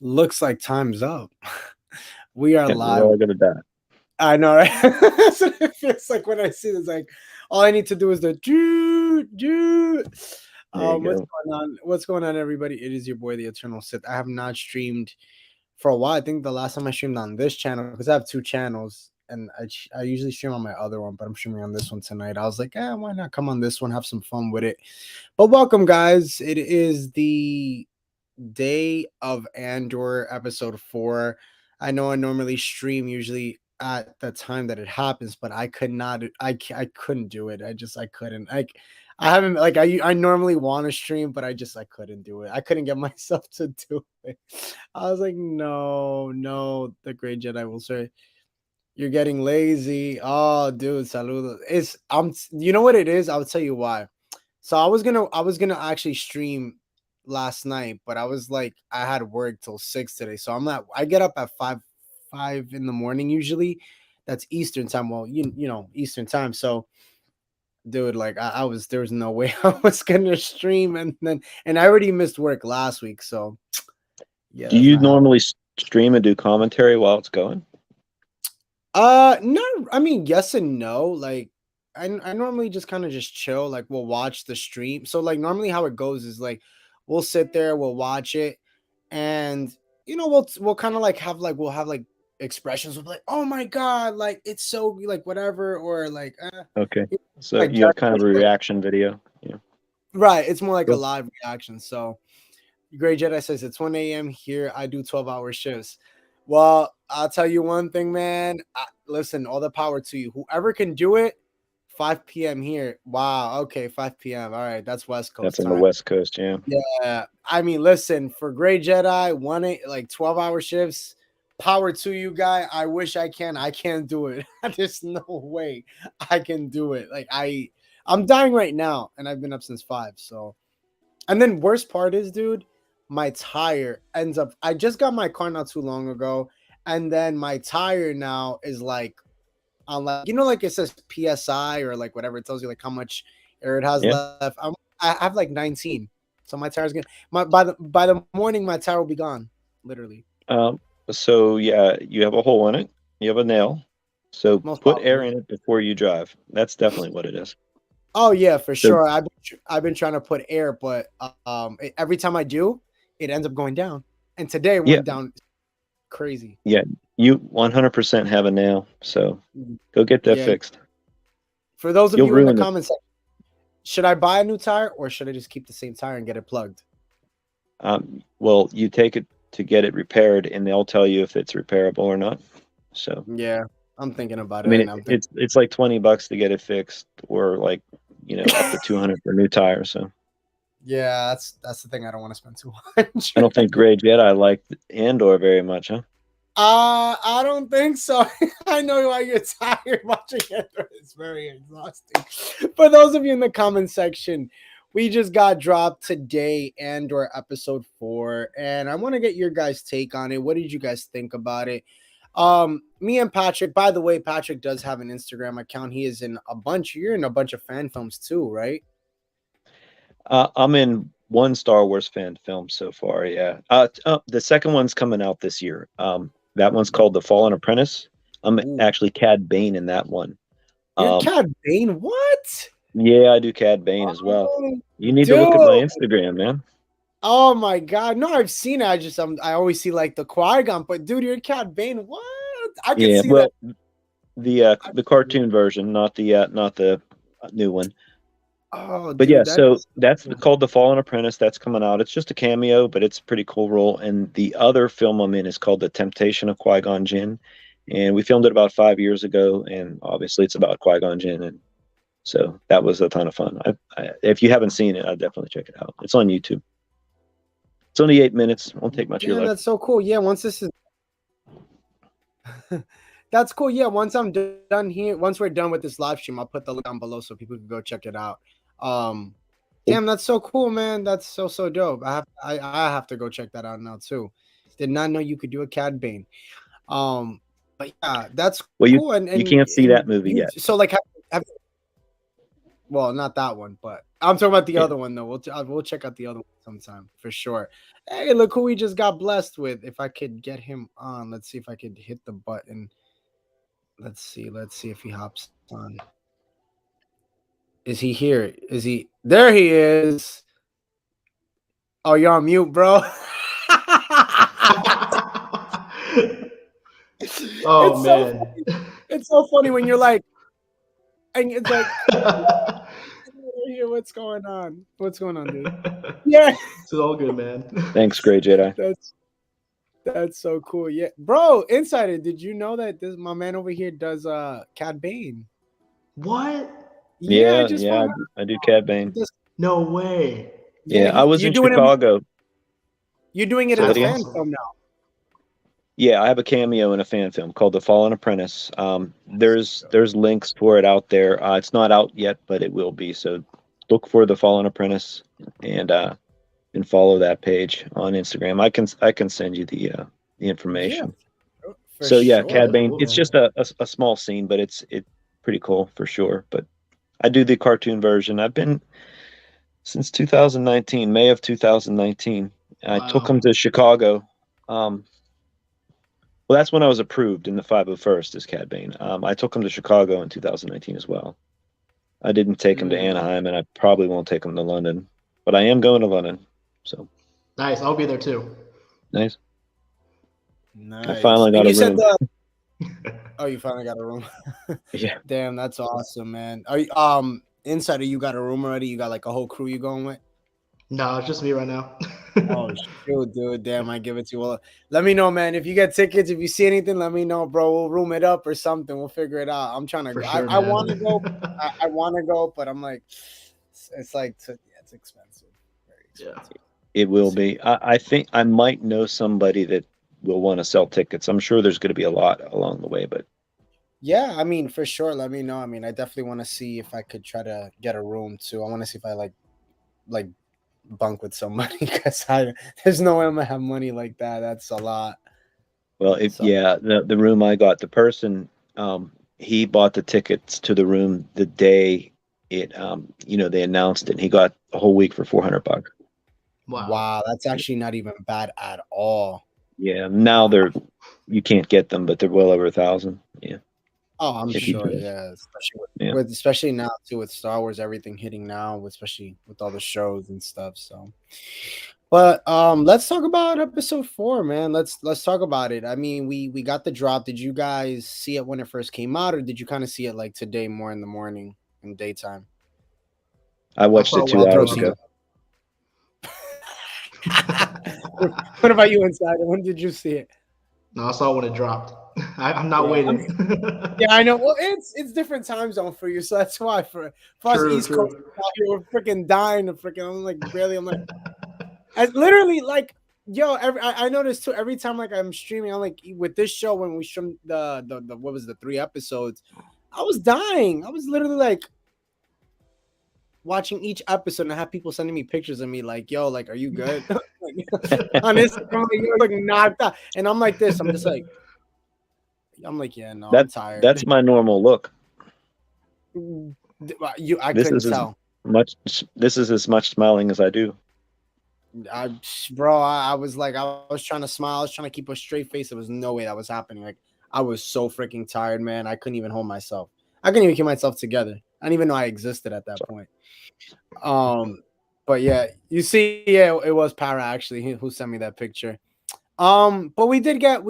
Looks like time's up. We are We're live. all gonna die. I know, right? That's what it feels like when I see this. Like, all I need to do is the do. There you What's go. going on? What's going on, everybody? It is your boy, the Eternal Sith. I have not streamed for a while. I think the last time I streamed on this channel, because I have two channels, and I usually stream on my other one, but I'm streaming on this one tonight. I was like, why not come on this one, have some fun with it? But welcome, guys. It is the day of Andor episode 4. I know I normally stream usually at the time that it happens, but I could not. I couldn't do it. I couldn't. I haven't like I normally want to stream, but I couldn't do it. I couldn't get myself to do it. I was like, no. The great Jedi will say, "You're getting lazy." Oh, dude, saludo. You know what it is? I'll tell you why. So I was gonna actually stream last night, but I was like, I had work till 6 today. So I get up at 5 in the morning usually. That's Eastern time. Well, you know, Eastern time. So dude, like there was no way I was gonna stream, and I already missed work last week. So yeah, Do that's you not happening. normally stream and do commentary while it's going? No, I mean, yes and no. Like I normally just kind of just chill, like we'll watch the stream. So like normally how it goes is like we'll sit there, we'll watch it, and we'll kind of like we'll have like expressions of like, oh my god, like it's so like whatever, or like Okay, so like you have kind of a reaction video. Yeah. right. It's more like a Cool. live reaction. So Great Jedi says it's 1 a.m. here. I do 12-hour shifts. Well, I'll tell you one thing, man. Listen, all the power to you. Whoever can do it, 5 p.m. here. Wow. Okay, 5 p.m. All right, that's West That's Coast on the time. West Coast, yeah. Yeah. I mean, listen, for Great Jedi, 12-hour shifts. Power to you, guy. I wish I can. I can't do it. There's no way I can do it. Like I'm dying right now, and I've been up since 5. So, and then worst part is, dude, my tire ends up. I just got my car not too long ago, and then my tire now is like on like like it says PSI or like whatever it tells you like how much air it has Yeah. left. I have like 19, so my tire's gonna by the morning my tire will be gone, literally. Um. So yeah, you have a hole in it. You have a nail. So Most put air probably. in it before you drive. That's definitely what it is. Oh yeah, for So sure. I've been trying to put air, but every time I do, it ends up going down. And today it yeah, went down crazy. yeah, you 100% have a nail. So go get that Yeah. fixed. For those of You'll you in the ruin it. comments, should I buy a new tire or should I just keep the same tire and get it plugged? Well, you take it to get it repaired, and they'll tell you if it's repairable or not. So, Yeah, I'm thinking about I it mean, right now. it's like $20 to get it fixed, or like up to 200 for a new tire. So, Yeah, that's the thing. I don't want to spend too much. I don't think Gray Jedi liked Andor very much, huh? I don't think so. I know why you're tired watching it. It's very exhausting. For those of you in the comment section, we just got dropped today, Andor episode 4, and I want to get your guys' take on it. What did you guys think about it? Me and Patrick. By the way, Patrick does have an Instagram account. He is in a bunch. You're in a bunch of fan films too, right? I'm in one Star Wars fan film so far. Yeah. The second one's coming out this year. That one's called The Fallen Apprentice. I'm Ooh. actually Cad Bane in that one. You're Um, Cad Bane. What? yeah, I do Cad Bane as well. Oh, You need to look at my dude. Instagram, man. Oh my god. No, I've seen it. I always see like the Qui-Gon, but dude, you're Cad Bane. What? I can Yeah, see that. well, the cartoon version, not the new one. Oh, But yeah, dude, so that's yeah. called The Fallen Apprentice. That's coming out. It's just a cameo, but it's a pretty cool role. And the other film I'm in is called The Temptation of Qui-Gon Jinn, and we filmed it about 5 years ago. And obviously, it's about Qui-Gon Jinn, and so that was a ton of fun. If you haven't seen it, I'd definitely check it out. It's on YouTube. It's only 8 minutes. Won't take much of your Damn, life. that's so cool. Yeah, once this is that's cool. Yeah, once I'm done here, once we're done with this live stream, I'll put the link down below so people can go check it out. Damn, that's so cool, man. That's so dope. I have to go check that out now too. Did not know you could do a Cad Bane. But yeah, that's Well, cool. you can't see that movie yet. So like have Well, not that one, but I'm talking about the other one though. We'll check out the other one sometime for sure. Hey, look who we just got blessed with. If I could get him on, let's see if I could hit the button. Let's see if he hops on. Is he here? Is he there? He is. Oh, you're on mute, bro. Oh man, it's so funny when you're like, and it's like, what's going on? What's going on, dude? Yeah, it's all good, man. Thanks, Grey Jedi. That's so cool. Yeah, bro, Insider, did you know that my man over here does Cad Bane? What? Yeah, I do Cad Bane. No way. Yeah, I was in Chicago. You're doing it in a fan film now. Yeah, I have a cameo in a fan film called The Fallen Apprentice. There's links for it out there. It's not out yet, but it will be. So look for The Fallen Apprentice and follow that page on Instagram. I can send you the information. Yeah, so yeah, sure. Cad Bane. It's just a small scene, but it's pretty cool for sure. But I do the cartoon version. I've been since 2019, May of 2019. Wow. I took him to Chicago. Well, that's when I was approved in the 501st as Cad Bane. I took him to Chicago in 2019 as well. I didn't take him to Anaheim, and I probably won't take him to London, but I am going to London. So nice. I'll be there too. Nice. I finally got a room. Oh, you finally got a room. Yeah. Damn, that's awesome, man. Are you Insider, you got a room already? You got like a whole crew you going with? No, it's just me right now. Oh, shoot, dude. Damn, I give it to you. Well, let me know, man. If you get tickets, if you see anything, let me know, bro. We'll room it up or something. We'll figure it out. I'm trying to go. Sure, I want to go. I want to go, but I'm like, it's like, it's expensive. Very expensive. Yeah, it will be. I think I might know somebody that will want to sell tickets. I'm sure there's going to be a lot along the way, but yeah, I mean, for sure. Let me know. I mean, I definitely want to see if I could try to get a room too. I want to see if I like bunk with somebody because there's no way I'm gonna have money like that. That's a lot. Well, the room I got, the person he bought the tickets to the room the day it they announced it, and he got a whole week for $400. Wow, that's actually not even bad at all. Yeah, now you can't get them, but they're well over 1,000. Yeah. Oh, I'm sure. Yeah, especially now too with Star Wars, everything hitting now, especially with all the shows and stuff. So, but let's talk about episode 4, man. Let's talk about it. I mean, we got the drop. Did you guys see it when it first came out, or did you kind of see it like today, more in the morning and daytime? I watched it 2 hours ago. What about you, Insider? When did you see it? No, I saw when it dropped. I'm not waiting. Yeah, I know. Well, it's different time zone for you, so that's why for us East Coast, we're freaking dying to freaking. I'm like barely. I'm like, I literally like, yo. I noticed too. Every time like I'm streaming, I'm like with this show when we streamed the what was the 3 episodes, I was dying. I was literally like watching each episode, and I have people sending me pictures of me like, yo, like, are you good? On Instagram, you're like knocked out, and I'm like this. I'm just like. I'm like, yeah, no, I'm tired. That's my normal look. I couldn't tell. This is as much smiling as I do. Bro, I was like, I was trying to smile. I was trying to keep a straight face. There was no way that was happening. Like, I was so freaking tired, man. I couldn't even hold myself. I couldn't even keep myself together. I didn't even know I existed at that point. But yeah, you see, yeah, it was Para actually who sent me that picture. But we did get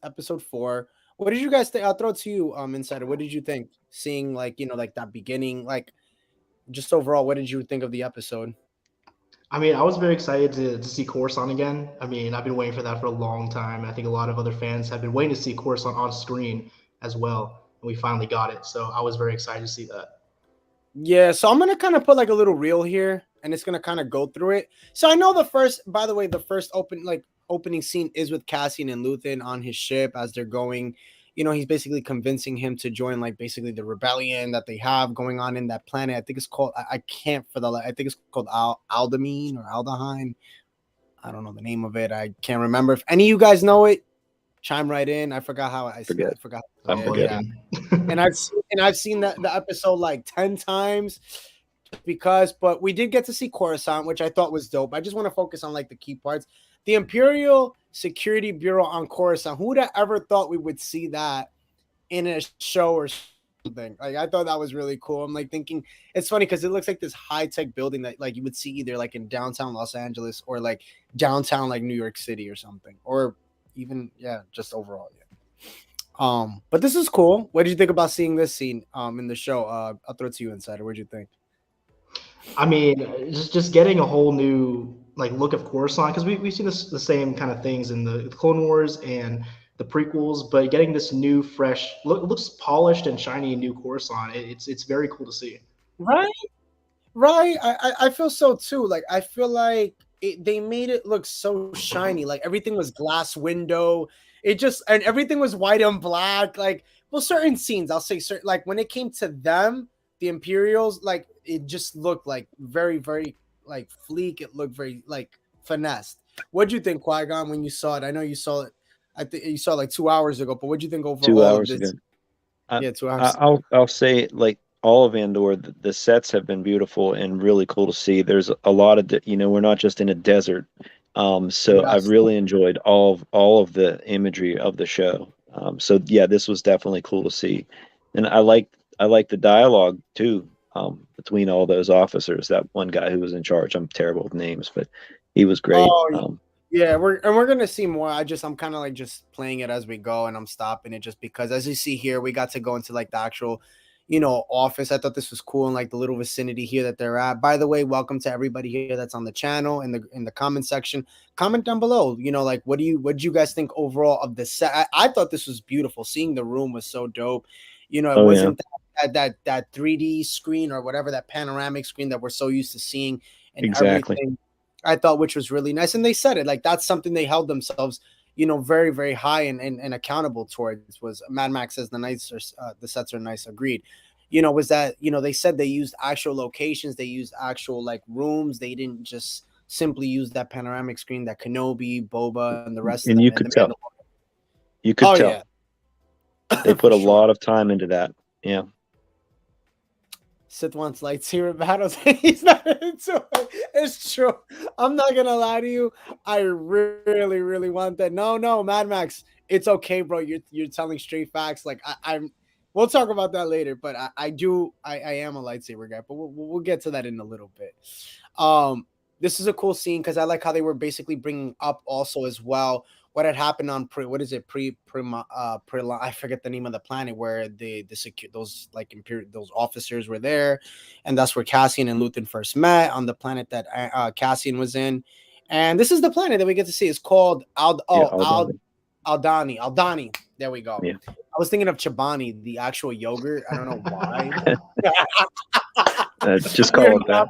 episode 4. What did you guys think? I'll throw it to you, Insider. What did you think? Seeing like like that beginning, like just overall, what did you think of the episode? I mean, I was very excited to see Coruscant again. I mean, I've been waiting for that for a long time. I think a lot of other fans have been waiting to see Coruscant on screen as well, and we finally got it. So I was very excited to see that. Yeah, so I'm gonna kind of put like a little reel here, and it's gonna kind of go through it. So I know the first opening scene is with Cassian and Luthen on his ship as they're going. He's basically convincing him to join like basically the rebellion that they have going on in that planet. I think it's called I think it's called Aldamine or Aldahine. I don't know the name of it. I can't remember. If any of you guys know it, chime right in. I forgot how I forgot. I'm Oh, forgetting. And I've seen that the episode like 10 times but we did get to see Coruscant, which I thought was dope. I just want to focus on like the key parts. The Imperial Security Bureau on Coruscant. Who'd have ever thought we would see that in a show or something? Like, I thought that was really cool. I'm like thinking it's funny because it looks like this high-tech building that like you would see either like in downtown Los Angeles or like downtown like New York City or something, or even just overall. But this is cool. What did you think about seeing this scene in the show? I'll throw it to you, Insider. What did you think? I mean, just getting a whole new like look of Coruscant, because we've seen the same kind of things in the Clone Wars and the prequels, but getting this new, fresh looks polished and shiny new Coruscant. It's very cool to see. Right. I feel so too. Like I feel like they made it look so shiny. Like everything was glass window. And everything was white and black. Like, well, certain scenes, I'll say certain, like when it came to them, the Imperials, like it just looked like very, very like fleek. It looked very like finessed. What'd you think, Qui-Gon, when you saw it? I know you saw it. I think you saw it like 2 hours ago, but what'd you think overall? 2 hours ago. 2 hours. I'll say like all of Andor, the sets have been beautiful and really cool to see. There's a lot of we're not just in a desert. So Yes. I've really enjoyed all of the imagery of the show. So yeah, this was definitely cool to see, and I like the dialogue too between all those officers. That one guy who was in charge, I'm terrible with names, but he was great. Yeah, we're gonna see more. I'm kind of like just playing it as we go, and I'm stopping it just because, as you see here, we got to go into like the actual, office. I thought this was cool, and like the little vicinity here that they're at. By the way, welcome to everybody here that's on the channel. In the comment section, comment down below. Like what do you guys think overall of the set? I thought this was beautiful. Seeing the room was so dope. It wasn't that 3D screen or whatever, that panoramic screen that we're so used to seeing and exactly. everything. I thought, which was really nice. And they said it like that's something they held themselves, very, very high and accountable towards. Was Mad Max says the sets are nice. Agreed. Was that, they said they used actual locations, they used actual like rooms. They didn't just simply use that panoramic screen that Kenobi, Boba, and the rest and of them. You could tell. You could tell. Yeah. They put a lot of time into that. Yeah. Sith wants lightsaber battles. He's not into it. It's true. I'm not gonna lie to you. I really, really want that. No, Mad Max. It's okay, bro. You're telling straight facts. Like I'm. We'll talk about that later. But I am a lightsaber guy. But we'll get to that in a little bit. This is a cool scene because I like how they were basically bringing up also as well what had happened on I forget the name of the planet where those officers were there, and that's where Cassian and Luthen first met, on the planet that Cassian was in. And this is the planet that we get to see. It's called Aldani. There we go. Yeah. I was thinking of Chobani, the actual yogurt. I don't know why. Just call it that.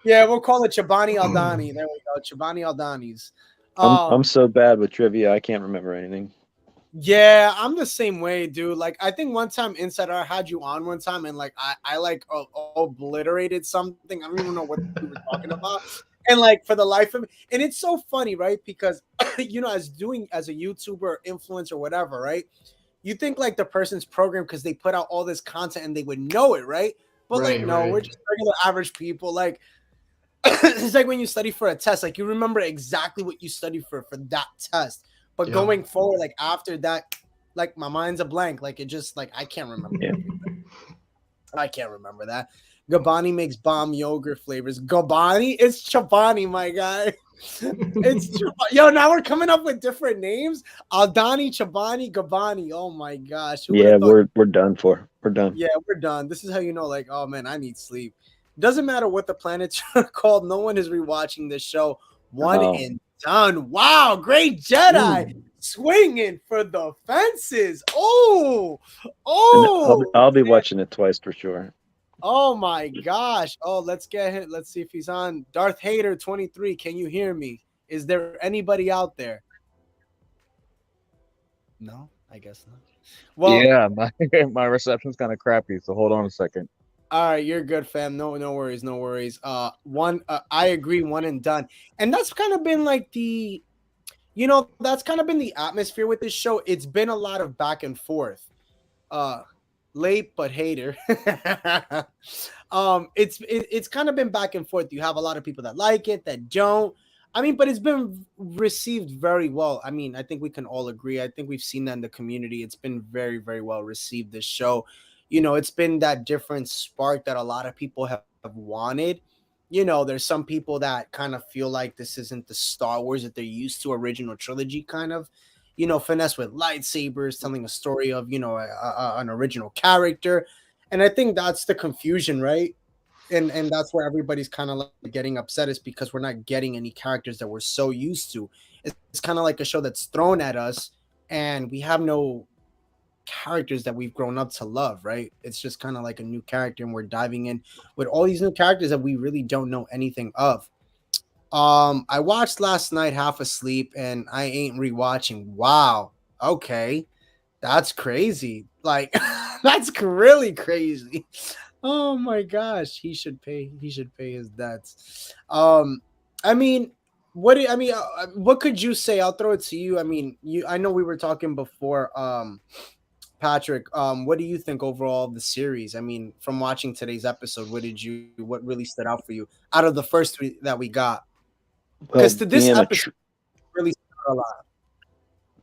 Yeah, we'll call it Chobani Aldani. There we go. Chobani Aldani's. I'm so bad with trivia, I can't remember anything. Yeah, I'm the same way, dude. Like, I think one time Insider, I had you on one time, and like I like obliterated something. I don't even know what we were talking about. And like for the life of me, and it's so funny, right? Because as a YouTuber or influencer or whatever, right? You think like the person's programmed because they put out all this content and they would know it, right? But we're just regular average people. Like, it's like when you study for a test, like you remember exactly what you studied for that test. But going forward, like after that, like my mind's a blank. Like it just like I can't remember. I can't remember that. Gabani makes bomb yogurt flavors. Gabani? It's Chobani, my guy. It's yo. Now we're coming up with different names. Aldani, Chobani, Gabani. Oh my gosh. Yeah, we're done for. We're done. Yeah, we're done. This is how you know, like, oh man, I need sleep. Doesn't matter what the planets are called. No one is rewatching this show. And done. Wow, great Jedi swinging for the fences. I'll be watching it twice for sure. Oh my gosh. Oh, let's get him. Let's see if he's on. Darth Vader 23. Can you hear me? Is there anybody out there? No, I guess not. Well, yeah, my reception's kind of crappy, so hold on a second. All right, you're good, fam. No worries, no worries. I agree, one and done. And that's kind of been like the, that's kind of been the atmosphere with this show. It's been a lot of back and forth. Late but hater. It's kind of been back and forth. You have a lot of people that like it, that don't. I mean, but it's been received very well. I mean, I think we can all agree. I think we've seen that in the community. It's been very, very well received, this show. It's been that different spark that a lot of people have wanted. There's some people that kind of feel like this isn't the Star Wars that they're used to, original trilogy kind of, finesse with lightsabers, telling a story of, an original character. And I think that's the confusion, right? And that's where everybody's kind of like getting upset, is because we're not getting any characters that we're so used to. It's kind of like a show that's thrown at us and we have no characters that we've grown up to love, right? It's just kind of like a new character, and we're diving in with all these new characters that we really don't know anything of. I watched last night half asleep, and I ain't rewatching. Wow. Okay. That's crazy. Like, that's really crazy. Oh my gosh. He should pay his debts. I mean, what could you say? I'll throw it to you. I mean, I know we were talking before, Patrick, what do you think overall of the series? I mean, from watching today's episode, what really stood out for you out of the first three that we got? Because this episode really stood out a lot.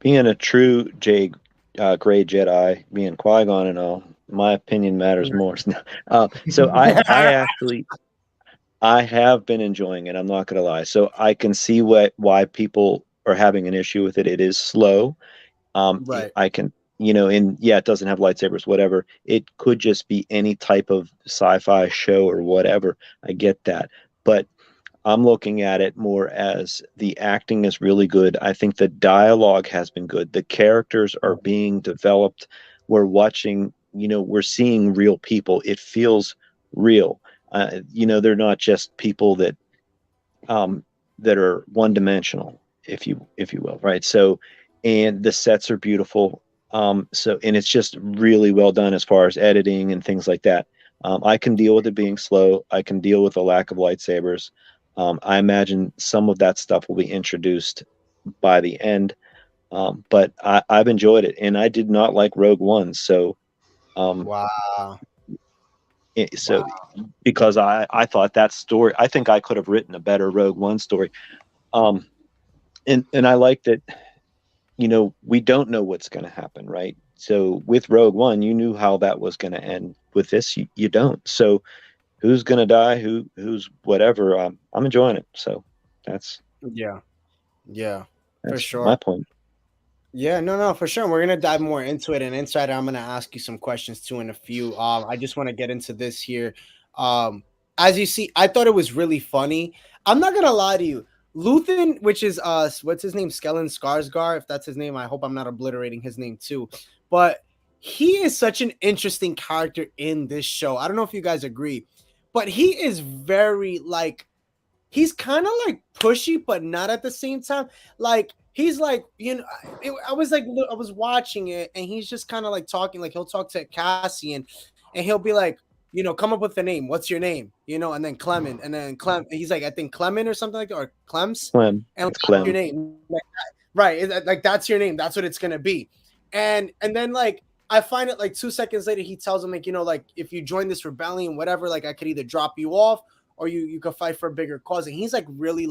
Being a true gray Jedi, being Qui-Gon and all, my opinion matters more. So I have been enjoying it. I'm not going to lie. So I can see why people are having an issue with it. It is slow. Right. I can, it doesn't have lightsabers, whatever. It could just be any type of sci-fi show or whatever. I get that. But I'm looking at it more as the acting is really good. I think the dialogue has been good. The characters are being developed. We're watching, we're seeing real people. It feels real. They're not just people that are one-dimensional, if you will, right? So, and the sets are beautiful. And it's just really well done as far as editing and things like that. I can deal with it being slow. I can deal with the lack of lightsabers. I imagine some of that stuff will be introduced by the end. But I've enjoyed it, and I did not like Rogue One. So, wow. Because I thought that story, I think I could have written a better Rogue One story. And I like that, we don't know what's going to happen, right? So with Rogue One, you knew how that was going to end. With this, you don't. So who's going to die? Who's whatever. I'm enjoying it. So that's for sure. My point. Yeah, no, for sure. We're gonna dive more into it, and Insider, I'm gonna ask you some questions too in a few. I just want to get into this here. As you see, I thought it was really funny. I'm not gonna lie to you. Luthen, which is what's his name? Stellan Skarsgård, if that's his name. I hope I'm not obliterating his name too. But he is such an interesting character in this show. I don't know if you guys agree, but he is very he's kind of like pushy, but not at the same time. Like, he's like, I was watching it, and he's just kind of like talking, like he'll talk to Cassian, and he'll be like, come up with a name. What's your name? And then Clement, and then Clem. He's like, I think Clement or something like that, or Clems. Clem. And it's Clem. Your name, right? Like that's your name. That's what it's gonna be. And then like I find it like 2 seconds later, he tells him like, if you join this rebellion, whatever, like I could either drop you off or you could fight for a bigger cause. And he's like really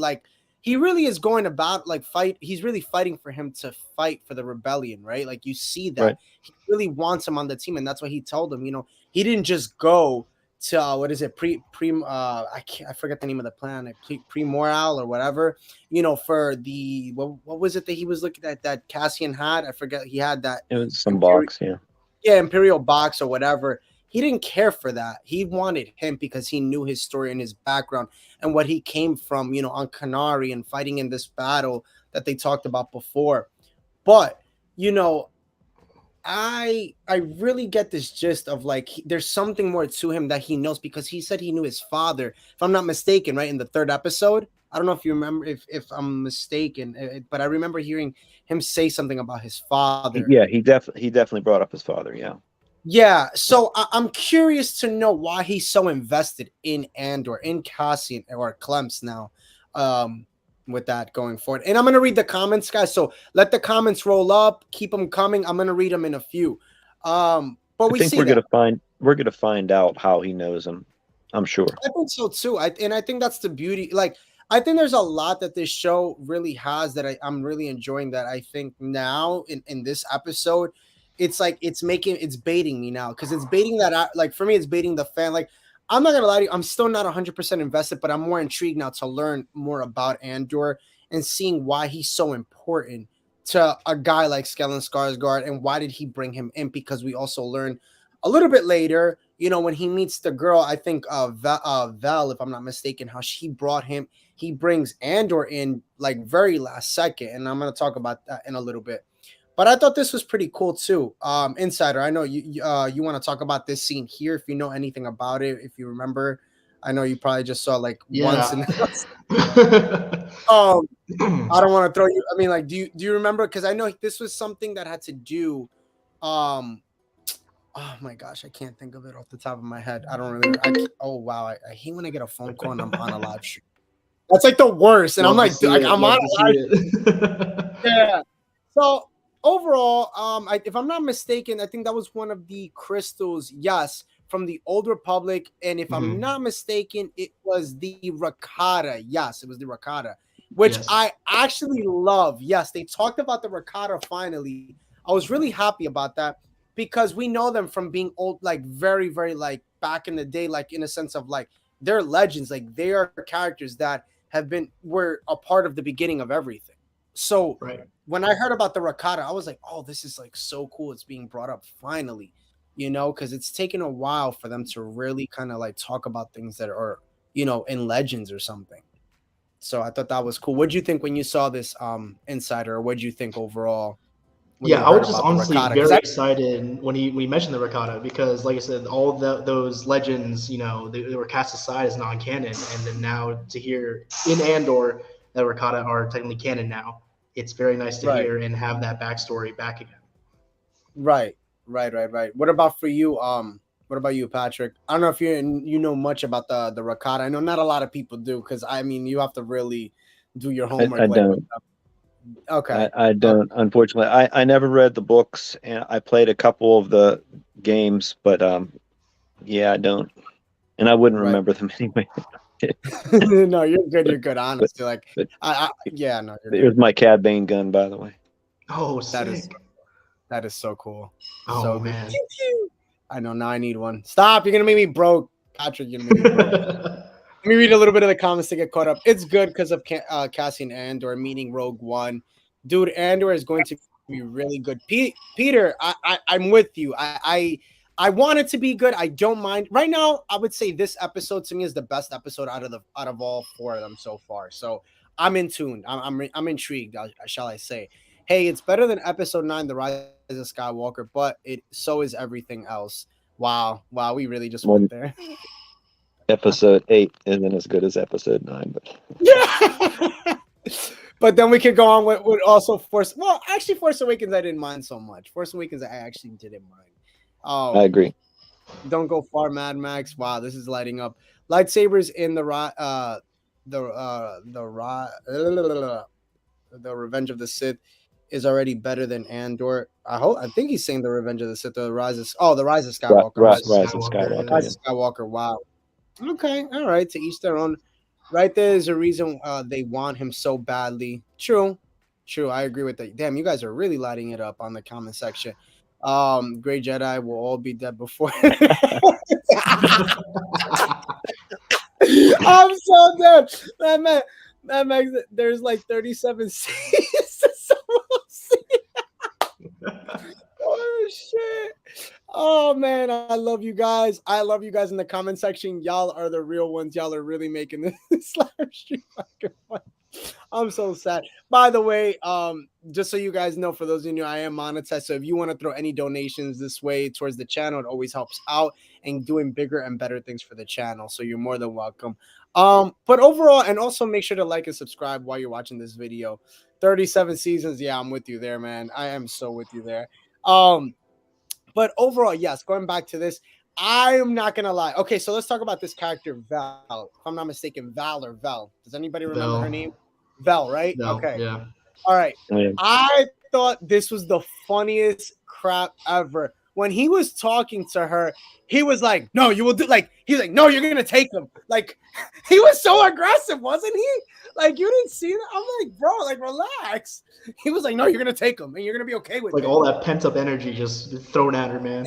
he really is going about fight. He's really fighting for him to fight for the rebellion, right? Like you see that right. He really wants him on the team, and that's why he told him. He didn't just go to what is it I forget the name of the planet, Pre-Moral or whatever. For the what was it that he was looking at that Cassian had? I forget. He had that. It was some box, Imperial box or whatever. He didn't care for that. He wanted him because he knew his story and his background and what he came from, on Canary and fighting in this battle that they talked about before. But, I really get this gist of there's something more to him that he knows, because he said he knew his father, if I'm not mistaken, right? In the third episode. I don't know if you remember, if I'm mistaken, but I remember hearing him say something about his father. Yeah, he definitely brought up his father. Yeah. Yeah, so I'm curious to know why he's so invested in Andor, in Cassian, or Clems now. with that going forward. And I'm gonna read the comments, guys. So let the comments roll up, keep them coming. I'm gonna read them in a few. But I think we're gonna find out how he knows him. I'm sure. I think so too. I think that's the beauty. Like, I think there's a lot that this show really has that I'm really enjoying. That I think now in this episode, it's like it's baiting me now, because it's baiting that like for me, it's baiting the fan. Like, I'm not gonna lie to you, I'm still not 100% invested, but I'm more intrigued now to learn more about Andor and seeing why he's so important to a guy like Stellan Skarsgård, and why did he bring him in? Because we also learn a little bit later, you know, when he meets the girl, I think Val, if I'm not mistaken, how she brought him. He brings Andor in like very last second, and I'm gonna talk about that in a little bit. But I thought this was pretty cool too. Insider, I know you want to talk about this scene here if you know anything about it, if you remember. I know you probably just saw like once. And I don't want to throw you. I mean, like, do you remember? Because I know this was something that had to do. Oh my gosh, I can't think of it off the top of my head. I don't really. Oh wow, I hate when I get a phone call and I'm on a live stream. That's like the worst, and I'm like, I'm on a live. Yeah. So overall, if I'm not mistaken, I think that was one of the crystals, yes, from the Old Republic. And if I'm not mistaken, it was the Rakata. Yes, it was the Rakata, which I actually love. Yes, they talked about the Rakata finally. I was really happy about that, because we know them from being old, like very, very like back in the day, like in a sense of like they're legends, like they are characters that were a part of the beginning of everything. So when I heard about the Rakata, I was like, oh, this is like so cool. It's being brought up finally, you know, because it's taken a while for them to really kind of like talk about things that are, you know, in legends or something. So I thought that was cool. What did you think when you saw this Insider? What did you think overall? Yeah, I was just honestly very excited when he mentioned the Rakata, because, like I said, all those legends, you know, they were cast aside as non-canon, and then now to hear in Andor that Rakata are technically canon now, it's very nice to hear and have that backstory back again. Right. What about for you? What about you, Patrick? I don't know if you know much about the Rakata. I know not a lot of people do, because I mean you have to really do your homework. I don't. Okay. I don't, unfortunately. I never read the books, and I played a couple of the games, but yeah, I don't, and I wouldn't remember them anyway. No, you're good. Honestly, yeah, no. Here's my Cad Bane gun, by the way. Oh, sick. That is so cool. Oh so man, I know, now I need one. Stop! You're gonna make me broke, Patrick. You're gonna make me broke. Let me read a little bit of the comments to get caught up. It's good because of Cassian Andor meeting Rogue One. Dude, Andor is going to be really good. Peter, I'm with you. I want it to be good. I don't mind. Right now, I would say this episode to me is the best episode out of all four of them so far. So I'm in tune. I'm intrigued, shall I say. Hey, it's better than episode 9, The Rise of Skywalker, but so is everything else. Wow, we really just went there. Episode 8 isn't as good as episode 9, but yeah. But then we could go on with also Force Awakens I didn't mind so much. Force Awakens I actually didn't mind. I agree. Don't go far, Mad Max. Wow, this is lighting up. Lightsabers in the Revenge of the Sith is already better than Andor. I think he's saying the Revenge of the Sith, the Rise of Skywalker. Rise of Skywalker. Rise of Skywalker. Wow. Okay, all right. To each their own. Right, there's a reason they want him so badly. True. I agree with that. Damn, you guys are really lighting it up on the comment section. Gray Jedi will all be dead before. I'm so dead. That makes it. There's like 37 scenes. Oh shit. Oh man, I love you guys. I love you guys in the comment section. Y'all are the real ones. Y'all are really making this live stream fucking fun. I'm so sad. By the way, just so you guys know, for those of you, I am monetized. So if you want to throw any donations this way towards the channel, it always helps out and doing bigger and better things for the channel. So you're more than welcome. But overall, and also make sure to like and subscribe while you're watching this video. 37 seasons. Yeah, I'm with you there, man. I am so with you there. But overall, yes, going back to this, I am not going to lie. Okay, so let's talk about this character, Val. If I'm not mistaken, Val. Does anybody remember her name? Vel, right? No, Okay. yeah. All right. Yeah. I thought this was the funniest crap ever. When he was talking to her, he was like, "No, you will do." Like he's like, "No, you're gonna take him." Like he was so aggressive, wasn't he? Like you didn't see that. I'm like, bro, like relax. He was like, "No, you're gonna take him, and you're gonna be okay with Like it." all that pent up energy just thrown at her, man.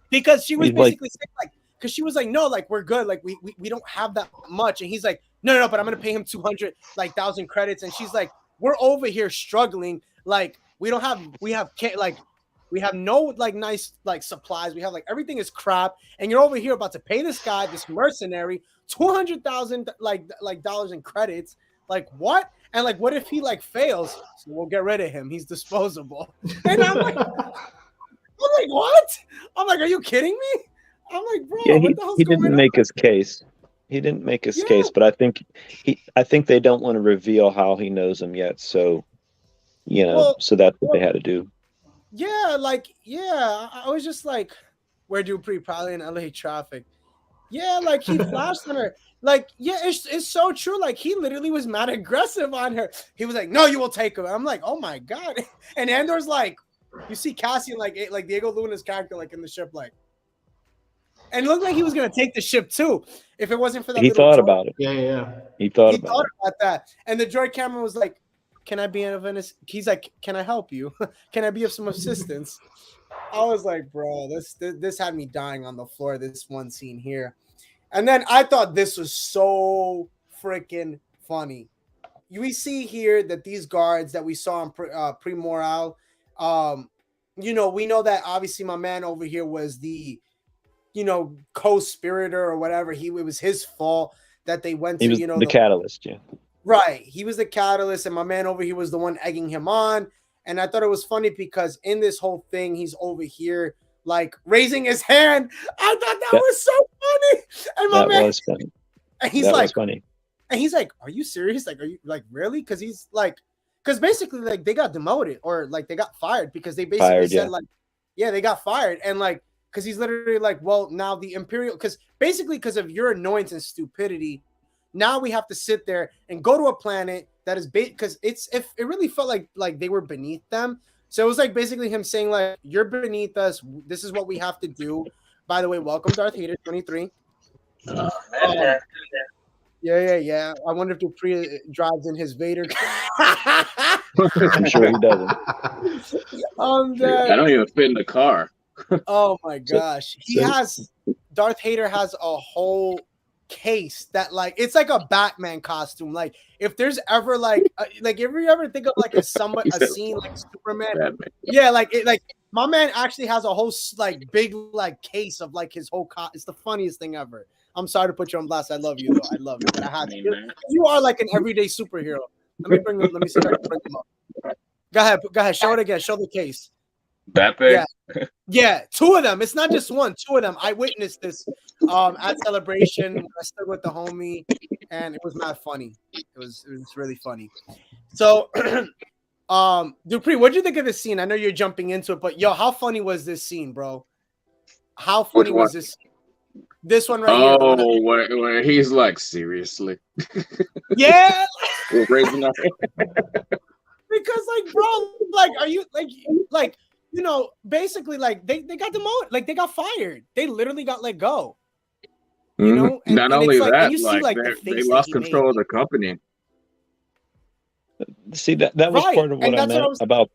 Because she was He's like- basically saying like, because she was like, "No, like we're good. Like we don't have that much," and he's like, "No, but I'm gonna pay him 200,000 credits," and she's like, "We're over here struggling. Like we have no like nice like supplies. We have like everything is crap, and you're over here about to pay this guy, this mercenary, 200,000 dollars in credits. Like what? And like what if he like fails? So we'll get rid of him. He's disposable." And I'm like, what? I'm like, are you kidding me? I'm like, bro, Yeah, what the hell's he going didn't on? make his case. He didn't make his Yeah. case, but I think they don't want to reveal how he knows him yet. So, so that's what they had to do. Yeah, I was just like, where do we probably in LA traffic? Yeah, like he flashed on her. Like, yeah, it's so true. Like he literally was mad aggressive on her. He was like, "No, you will take him." I'm like, oh my god. And Andor's like, you see Cassian like Diego Luna's character like in the ship, like, and it looked like he was gonna take the ship too. If it wasn't for that, He little thought droid. about it. Yeah. He thought He about thought it. about that. And the droid camera was like, "Can I be of an?" He's like, "Can I help you? Can I be of some assistance?" I was like, bro, this had me dying on the floor. This one scene here, and then I thought this was so freaking funny. We see here that these guards that we saw in pre-moral, we know that obviously my man over here was the, co-spirator or whatever. It was his fault that they went to, He was the catalyst, yeah. Right. He was the catalyst, and my man over here was the one egging him on. And I thought it was funny because in this whole thing, he's over here like raising his hand. I thought that was so funny. And my man was funny. And he's that like, was funny. And he's like, "Are you serious? Like, are you like really?" Because he's like, because basically like they got demoted or like they got fired because they basically said like, yeah, they got fired. And like, because he's literally like, well, now the Imperial, because basically because of your annoyance and stupidity, now we have to sit there and go to a planet that is because it really felt like they were beneath them. So it was like basically him saying like, "You're beneath us. This is what we have to do." By the way, welcome Darth Vader 23. Yeah. I wonder if Dupree drives in his Vader. I'm sure he doesn't. I don't even fit in the car. Oh my gosh. Darth Vader has a whole case that like it's like a Batman costume. Like if there's ever like if you ever think of like a scene like Superman, Batman. Yeah, like my man actually has a whole like big like case of like his whole it's the funniest thing ever. I'm sorry to put you on blast. I love you though. I love you, but I have to. You are like an everyday superhero. Let me see if I can bring him up. Go ahead. Show it again. Show the case. Batman. Yeah, two of them. It's not just one. Two of them. I witnessed this at Celebration. I stood with the homie, and it was not funny. It was really funny. So, Dupree, what'd you think of this scene? I know you're jumping into it, but yo, how funny was this scene, bro? How funny was this? This one right here. Oh, where he's like, seriously? Yeah. We're raising our Because like, bro, like, are you like, basically like they got demoted, like they got fired. They literally got let go. You know, and, not only like, that, they lost control of the company. See, that was part of what I meant about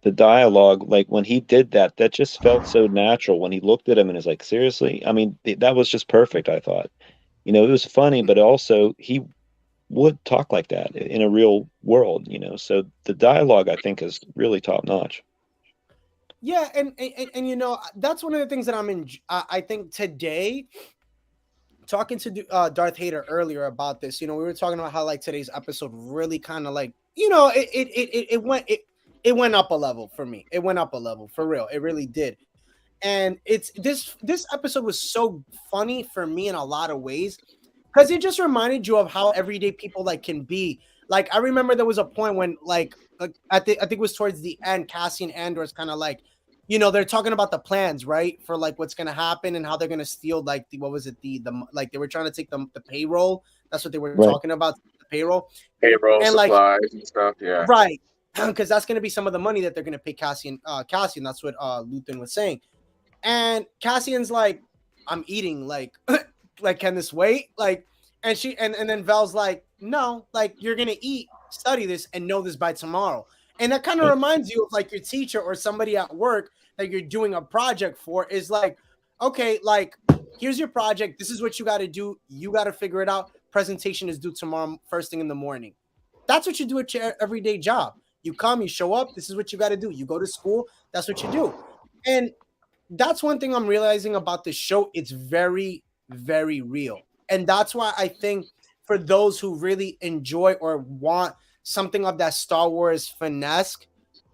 the dialogue. Like when he did that just felt so natural when he looked at him and is like, seriously? I mean, that was just perfect, I thought. It was funny, but also he would talk like that in a real world, so the dialogue I think is really top notch. Yeah, and that's one of the things that I think today, talking to Darth Vader earlier about this, we were talking about how like today's episode really kind of like, it went up a level for me. It went up a level for real. It really did. And this episode was so funny for me in a lot of ways because it just reminded you of how everyday people like can be. Like I remember there was a point when like I think it was towards the end, Cassian Andor is kind of like, they're talking about the plans, right? For like what's gonna happen and how they're gonna steal like what was it, the like they were trying to take the payroll. That's what they were talking about, the payroll. Payroll, And like, supplies and stuff. Yeah. right. Because that's going to be some of the money that they're going to pay Cassian. Cassian, that's what Luthen was saying. And Cassian's like, I'm eating. Like, like, can this wait? Like, and she and then Val's like, no, like, you're going to eat, study this, and know this by tomorrow. And that kind of reminds you of like your teacher or somebody at work that you're doing a project for is like, okay, like, here's your project. This is what you got to do. You got to figure it out. Presentation is due tomorrow, first thing in the morning. That's what you do at your everyday job. You come, you show up. This is what you got to do. You go to school. That's what you do. And that's one thing I'm realizing about this show. It's very, very real. And that's why I think for those who really enjoy or want something of that Star Wars finesse,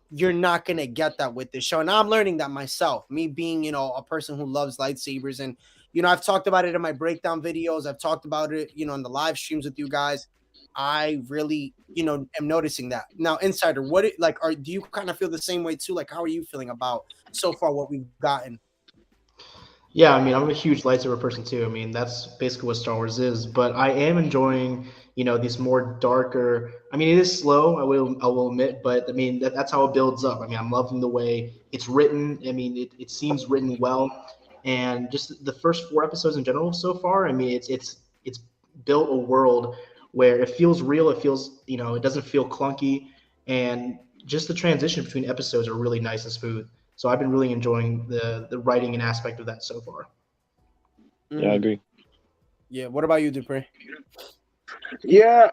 you're not going to get that with this show. And I'm learning that myself, me being, you know, a person who loves lightsabers. And, you know, I've talked about it in my breakdown videos. I've talked about it, you know, in the live streams with you guys. I really, you know, am noticing that. Now, Insider, do you kind of feel the same way too? Like, how are you feeling about so far what we've gotten? Yeah, I mean, I'm a huge lightsaber person too. I mean, that's basically what Star Wars is. But I am enjoying, you know, these more darker. I mean, it is slow. I will admit, but I mean, that's how it builds up. I mean, I'm loving the way it's written. I mean, it seems written well, and just the first 4 episodes in general so far. I mean, it's built a world where it feels real. It feels, you know, it doesn't feel clunky, and just the transition between episodes are really nice and smooth. So I've been really enjoying the writing and aspect of that so far. Yeah, I agree. Yeah. What about you, Dupree? Yeah,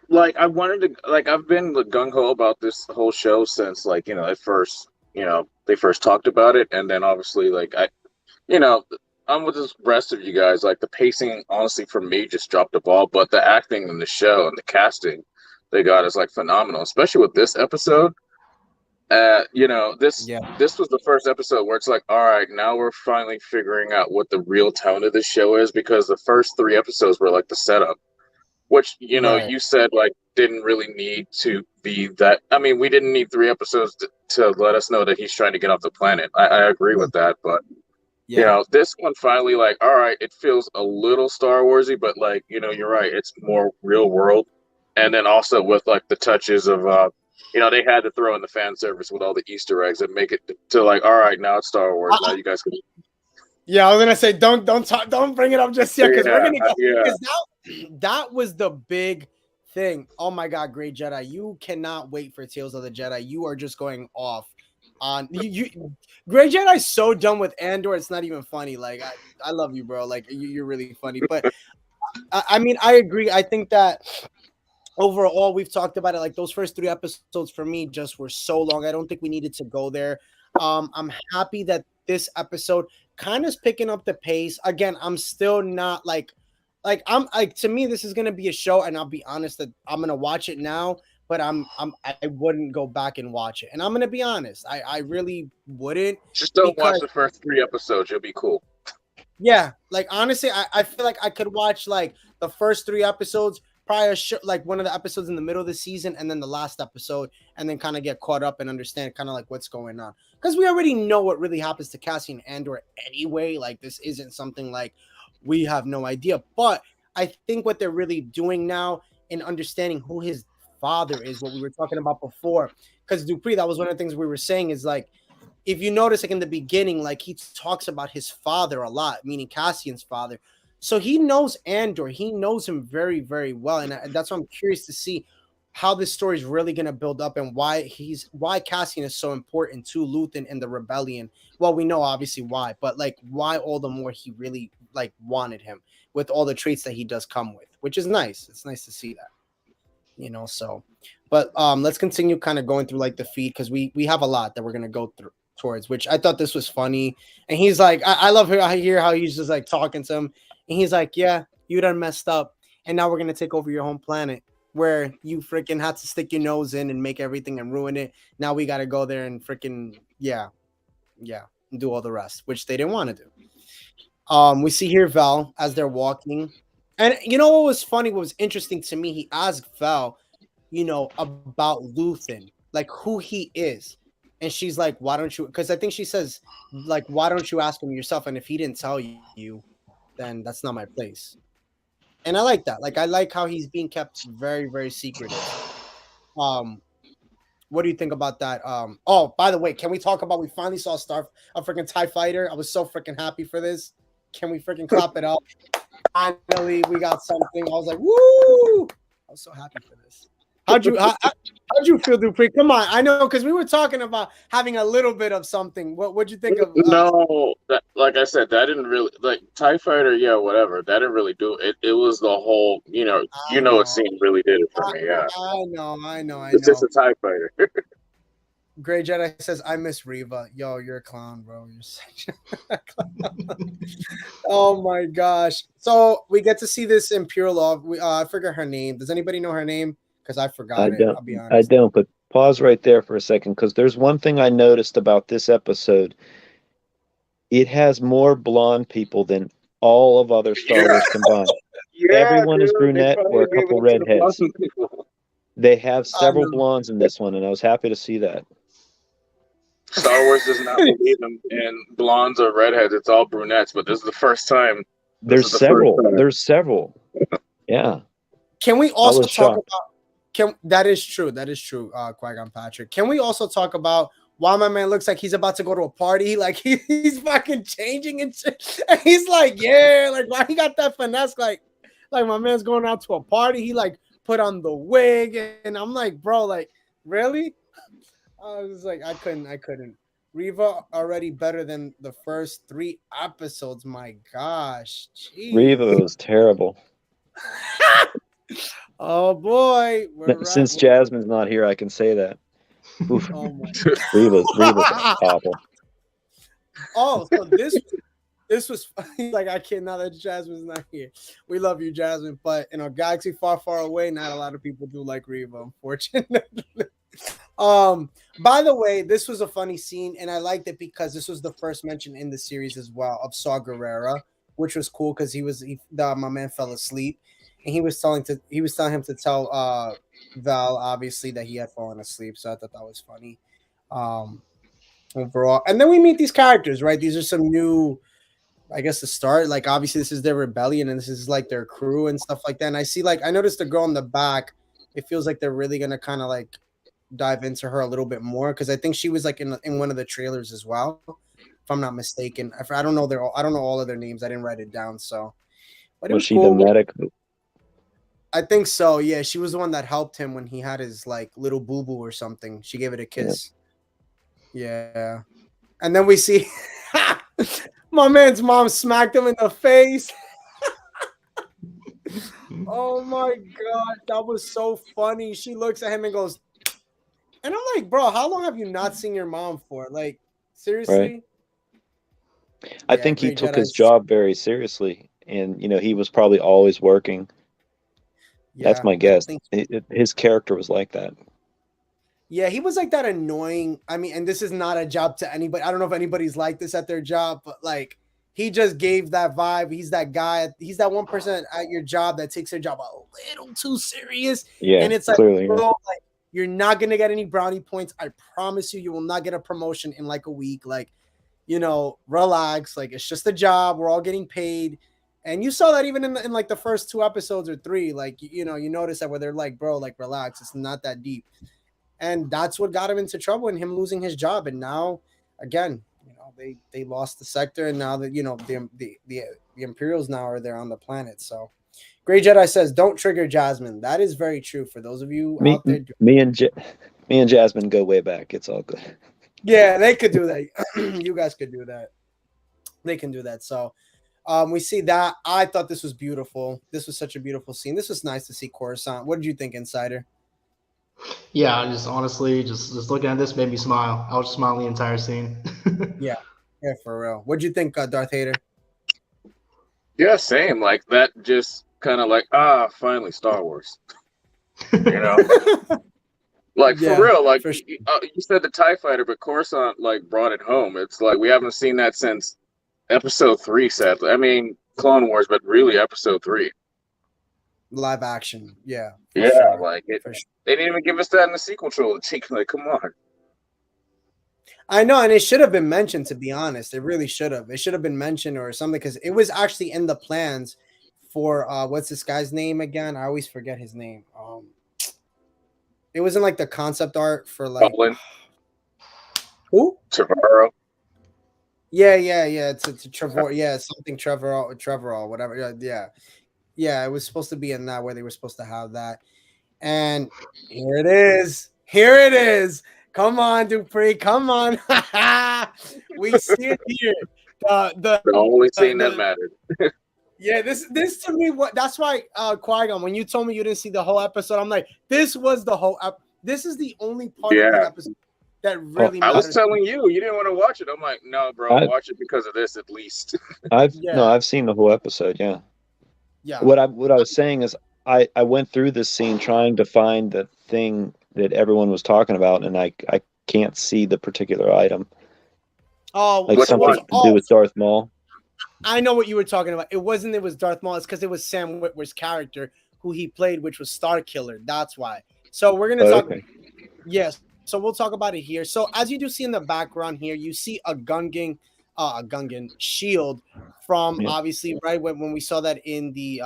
like I wanted to, like I've been gung ho about this whole show since, like, you know, at first, you know, they first talked about it, and then obviously, like, you know, I'm with the rest of you guys. Like, the pacing, honestly, for me, just dropped the ball. But the acting in the show and the casting they got is like phenomenal, especially with this episode. You know, this was the first episode where it's like, all right, now we're finally figuring out what the real tone of this show is, because the first 3 episodes were like the setup, which, you know, you said like didn't really need to be that. I mean, we didn't need 3 episodes to let us know that he's trying to get off the planet. I agree with that, but you know, this one finally, like, all right, it feels a little Star Warsy, but like, you know, you're right, it's more real world, and then also with like the touches of you know, they had to throw in the fan service with all the Easter eggs and make it to like, all right, now it's Star Wars. Now you guys can. Yeah, I was gonna say, don't bring it up just yet, because we're gonna go. Because that was the big thing. Oh my God, Great Jedi! You cannot wait for Tales of the Jedi. You are just going off on you. Great Jedi's so done with Andor. It's not even funny. Like, I love you, bro. Like, you're really funny. But I mean, I agree. I think that overall, we've talked about it. Like, those first 3 episodes for me just were so long. I don't think we needed to go there. I'm happy that this episode kind of is picking up the pace. Again, I'm still not like I'm like, to me, this is gonna be a show, and I'll be honest that I'm gonna watch it now, but I wouldn't go back and watch it. And I'm gonna be honest, I really wouldn't. Just don't watch the first 3 episodes. You'll be cool. Yeah, like, honestly, I feel like I could watch like the first 3 episodes, probably like one of the episodes in the middle of the season, and then the last episode, and then kind of get caught up and understand kind of like what's going on, because we already know what really happens to Cassian Andor anyway. Like, this isn't something like we have no idea. But I think what they're really doing now in understanding who his father is, what we were talking about before, because Dupree, that was one of the things we were saying, is like, if you notice, like in the beginning, like he talks about his father a lot, meaning Cassian's father. So he knows Andor. He knows him very, very well. And that's why I'm curious to see how this story is really going to build up, and why Cassian is so important to Luthen and the rebellion. Well, we know obviously why, but like, why all the more he really like wanted him with all the traits that he does come with, which is nice. It's nice to see that, you know. So, but let's continue kind of going through like the feed, because we have a lot that we're going to go through towards, which I thought this was funny. And he's like, I love I hear how he's just like talking to him. And he's like, yeah, you done messed up. And now we're going to take over your home planet, where you freaking had to stick your nose in and make everything and ruin it. Now we got to go there and freaking, and do all the rest, which they didn't want to do. We see here Val as they're walking. And you know what was funny, what was interesting to me, he asked Val, you know, about Luthen, like who he is. And she's like, why don't you? Because I think she says, like, why don't you ask him yourself? And if he didn't tell you, then that's not my place. And I like that. Like I like how he's being kept very, very secretive. What do you think about that? Oh, by the way, can we talk about we finally saw a freaking TIE fighter? I was so freaking happy for this. Can we freaking clap it up? Finally, we got something. I was like, woo! I was so happy for this. How'd you feel, Dupree? Come on, I know because we were talking about having a little bit of something. What'd you think of? No, like I said, that didn't really like TIE Fighter. Yeah, whatever. That didn't really do it. It was the whole, what scene really did it for me. Yeah, I know. It's just a TIE Fighter. Gray Jedi says, I miss Reva. Yo, you're a clown, bro. You're such a clown. Oh my gosh. So we get to see this Imperial Love. I forget her name. Does anybody know her name? Because I forgot it. I'll be honest. I don't, but pause right there for a second, because there's one thing I noticed about this episode. It has more blonde people than all of other Star Wars combined. Everyone is brunette or a couple redheads. They have several blondes in this one, and I was happy to see that. Star Wars does not believe in blondes or redheads. It's all brunettes, but this is the first time. There's several. Yeah. Can we also talk about... That is true, Qui-Gon Patrick. Can we also talk about why my man looks like he's about to go to a party? Like he's fucking changing and shit. And he's like, yeah, like why he got that finesse? Like my man's going out to a party. He like put on the wig, and I'm like, bro, like really? I was like, I couldn't. Reva already better than the first 3 episodes. My gosh, jeez. Reva was terrible. Oh boy! Since Jasmine's not here, I can say that. Oof. Oh my Reva's awful. Oh, so this was like I can't, now that Jasmine's not here. We love you, Jasmine, but in a galaxy far, far away, not a lot of people do like Reva, unfortunately. By the way, this was a funny scene, and I liked it because this was the first mention in the series as well of Saw Gerrera, which was cool because my man fell asleep, and he was telling him to tell Val obviously that he had fallen asleep. So I thought that was funny. Overall, and then we meet these characters, right? These are some new, I guess, the start. Like obviously this is their rebellion, and this is like their crew and stuff like that. And I noticed the girl in the back. It feels like they're really gonna kind of like dive into her a little bit more because I think she was like in one of the trailers as well, if I'm not mistaken. I don't know all of their names. I didn't write it down. So, but was she cool. The medic? I think so. Yeah, she was the one that helped him when he had his like little boo boo or something. She gave it a kiss. Yeah, and then we see my man's mom smacked him in the face. Oh my god, that was so funny. She looks at him and goes. And I'm like, bro, how long have you not seen your mom for? Like, seriously? Right. I think he took his job very seriously. And, he was probably always working. Yeah, that's my guess. His character was like that. Yeah, he was like that annoying. I mean, and this is not a job to anybody. I don't know if anybody's like this at their job, but like, he just gave that vibe. He's that guy. He's that one person at your job that takes their job a little too serious. Yeah, and it's like, clearly, bro, like, you're not going to get any brownie points. I promise you will not get a promotion in like a week. Like, relax. Like, it's just a job. We're all getting paid. And you saw that even in like the first 2 episodes or 3. Like, you notice that where they're like, bro, like, relax. It's not that deep. And that's what got him into trouble and him losing his job. And now, again, they lost the sector. And now that, the Imperials now are there on the planet. So. Gray Jedi says, "Don't trigger Jasmine." That is very true for those of you out there. Me and Jasmine go way back. It's all good. Yeah, they could do that. You guys could do that. They can do that. So, we see that. I thought this was beautiful. This was such a beautiful scene. This was nice to see Coruscant. What did you think, Insider? Yeah, just honestly, just looking at this made me smile. I was smiling the entire scene. Yeah, for real. What did you think, Darth Vader? Yeah, same. Like that, just. Kind of like finally Star Wars, like for real. Like you said, the TIE fighter, but Coruscant like brought it home. It's like we haven't seen that since Episode 3. Sadly, I mean Clone Wars, but really Episode 3, live action. Yeah, sure. Like it. Sure. They didn't even give us that in the sequel trilogy. Like, come on. I know, and it should have been mentioned. To be honest, it really should have. It should have been mentioned or something because it was actually in the plans for what's this guy's name again? I always forget his name. It was in like the concept art for like who? Trevorrow. Yeah. It's Trevor. Yeah, something Trevor, whatever. Yeah. It was supposed to be in that where they were supposed to have that. And here it is. Come on, Dupree. Come on. We see it here. The only scene that mattered. Yeah, this to me, that's why Qui-Gon, when you told me you didn't see the whole episode, I'm like, this was the whole this is the only part of the episode that really matters. I was telling you didn't want to watch it. I'm like, no, bro, watch it because of this at least. I've seen the whole episode. Yeah. What I was saying is I went through this scene trying to find the thing that everyone was talking about, and I can't see the particular item. Oh, like something to do with Darth Maul. I know what you were talking about. It was Darth Maul. It's because it was Sam Witwer's character who he played, which was Star Killer. That's why. So we're gonna talk. Okay. Yes. So we'll talk about it here. So as you do see in the background here, you see a Gungan Shield from obviously right when we saw that in the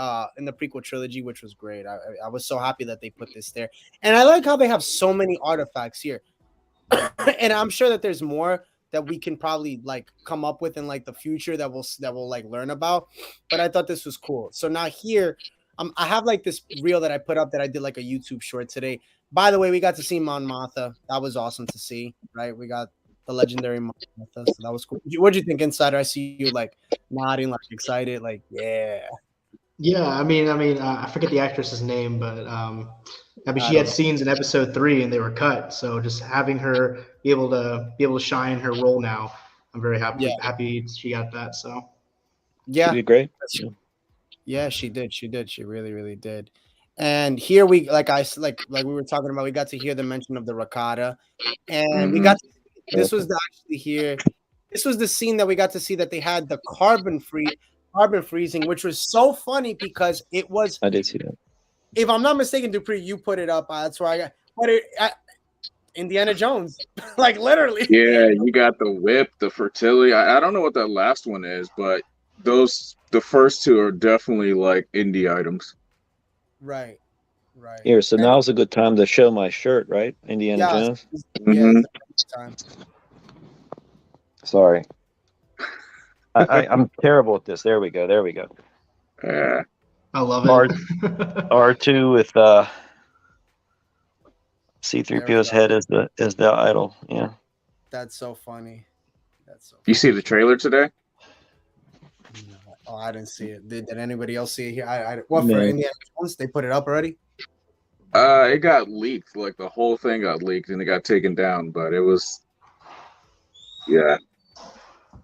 prequel trilogy, which was great. I was so happy that they put this there, and I like how they have so many artifacts here, and I'm sure that there's more that we can probably like come up with in like the future that we'll like learn about. But I thought this was cool. So now here, I have like this reel that I put up that I did like a YouTube short today. By the way, we got to see Mon Mothma. That was awesome to see, right? We got the legendary Mon Mothma, so that was cool. What'd you think, Insider? I see you like nodding, like excited, like yeah. Yeah, I mean, I forget the actress's name, but she had scenes in episode 3 and they were cut. So just having her be able to shine her role now, I'm very happy. Yeah. Happy she got that. So yeah, she did great. Yeah, she did. She really, really did. And here we like we were talking about, we got to hear the mention of the Rakata, and we got this was the scene that we got to see that they had the carbon freezing, which was so funny because it was. I did see that. If I'm not mistaken, Dupree, you put it up. That's where I got. But Indiana Jones, like literally. Yeah, you got the whip, the fertility. I don't know what that last one is, but the first two are definitely like indie items. Right. Here, so now's a good time to show my shirt, right? Indiana Jones. Yeah, time. Sorry. I'm terrible at this. There we go. Yeah. I love it. R2 with C-3PO's head as the idol. Yeah. That's so funny. You see the trailer today? Oh, I didn't see it. Did anybody else see it here? For Indiana Jones? They put it up already? It got leaked. Like the whole thing got leaked and it got taken down. But it was, yeah.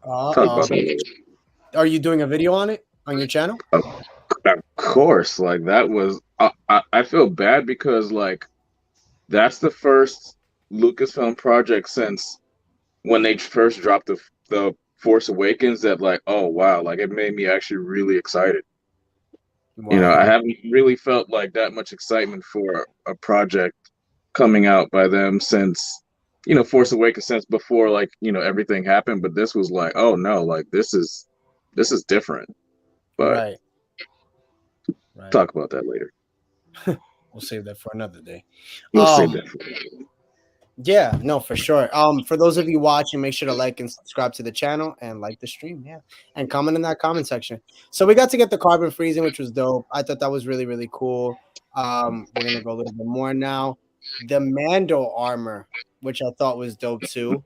Talk about that. Are you doing a video on it on your channel? Of course. Like that was. I feel bad because like that's the first Lucasfilm project since when they first dropped the Force Awakens that like, oh wow, like it made me actually really excited. Wow. You know, I haven't really felt like that much excitement for a project coming out by them since, you know, Force Awakens, since before like, you know, everything happened. But this was like, oh no, like this is different. But right. Talk about that later. We'll save that for another day. We'll save that for another day. Yeah, no, for sure. For those of you watching, make sure to like and subscribe to the channel and like the stream, and comment in that comment section. So we got to get the carbon freezing, which was dope. I thought that was really, really cool. We're gonna go a little bit more now. The Mando armor, which I thought was dope too.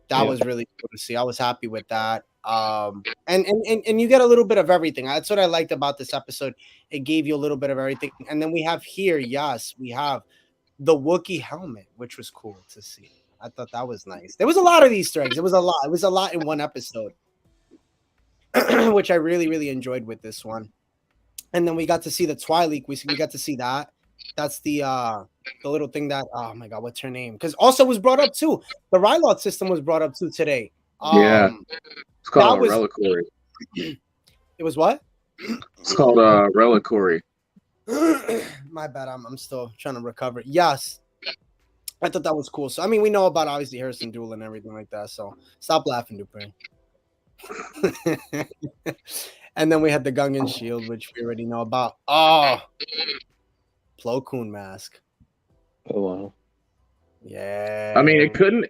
That was really cool to see. I was happy with that. And you get a little bit of everything. That's what I liked about this episode. It gave you a little bit of everything. And then we have here, we have the Wookiee helmet, which was cool to see. I thought that was nice. There was a lot of Easter eggs. It was a lot in one episode, which I really, really enjoyed with this one. And then we got to see the Twi'lek. We got to see that. That's the little thing that, oh my God, what's her name? Because also was brought up too. The Rylot system was brought up too today. It's called a reliquary. It was what? It's called a reliquary. My bad. I'm still trying to recover. Yes. I thought that was cool. So, I mean, we know about obviously Harrison Duel and everything like that. So, stop laughing, Dupree. And then we had the Gungan Shield, which we already know about. Oh, Plo Koon mask. Oh wow. Yeah. I mean, it couldn't.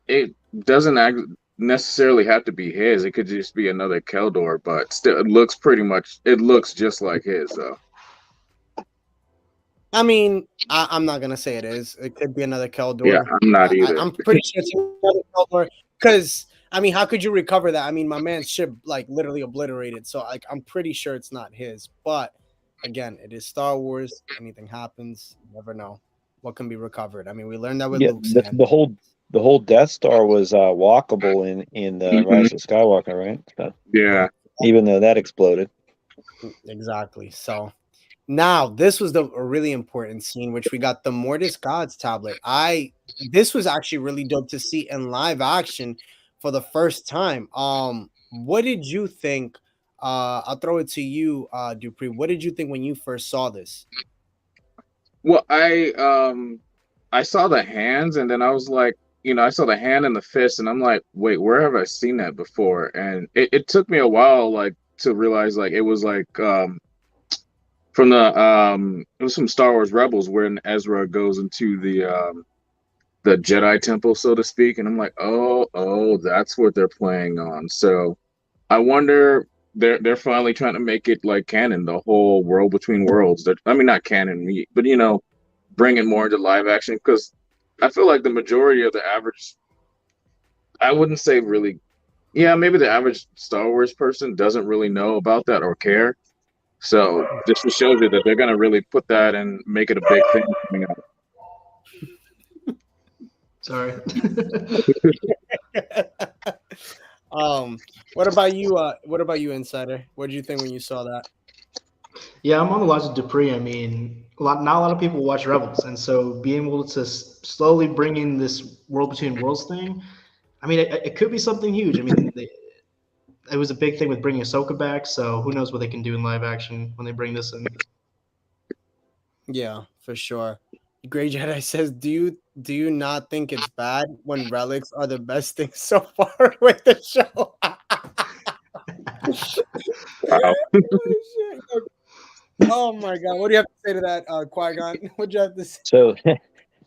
It doesn't necessarily have to be his. It could just be another Keldor, but still, it looks pretty much. It looks just like his, though. I mean, I'm not gonna say it is. It could be another Keldor. Yeah, I'm not either. I'm pretty sure it's another Keldor. Because I mean, how could you recover that? I mean, my man's ship like literally obliterated. So like, I'm pretty sure it's not his. But again, it is Star Wars. Anything happens, you never know what can be recovered. I mean, we learned that with Yeah, Luke. the whole Death Star was walkable in the Rise of Skywalker, right? So, Yeah. even though that exploded. Exactly. So now this was a really important scene, which we got the Mortis Gods tablet. This was actually really dope to see in live action for the first time. What did you think? I'll throw it to you, Dupree. What did you think when you first saw this? Well, I saw the hands, and then I was like, I saw the hand and the fist, and I'm like, wait, where have I seen that before? And it took me a while, like, to realize, like, it was like from it was from Star Wars Rebels, when Ezra goes into the Jedi Temple, so to speak, and I'm like, oh, that's what they're playing on. So I wonder, they're finally trying to make it like canon, the whole world between worlds. I mean, not canon, but bring it more into live action, because I feel like the majority of the average, I wouldn't say really, yeah, maybe the average Star Wars person doesn't really know about that or care. So this just shows you that they're gonna really put that and make it a big thing coming out. Sorry. What about you? What about you, Insider? What did you think when you saw that? Yeah, I'm on the lines with Dupree. I mean, not a lot of people watch Rebels, and so being able to slowly bring in this world between worlds thing, I mean, it could be something huge. I mean, it was a big thing with bringing Ahsoka back, so who knows what they can do in live action when they bring this in. Yeah, for sure. Grey Jedi says, "Do you not think it's bad when relics are the best thing so far with the show?" Wow. Oh my God! What do you have to say to that, Qui-Gon? What do you have to say?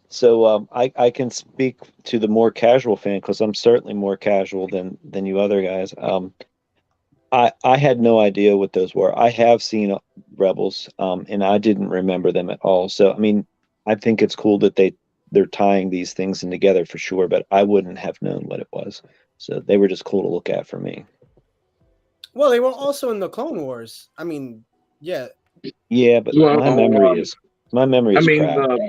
So I can speak to the more casual fan, because I'm certainly more casual than you other guys. I had no idea what those were. I have seen Rebels, and I didn't remember them at all. So I mean, I think it's cool that they're tying these things in together for sure, but I wouldn't have known what it was. So they were just cool to look at for me. Well, they were also in the Clone Wars. I mean, yeah. Yeah, but Well, my memory is I mean, crap.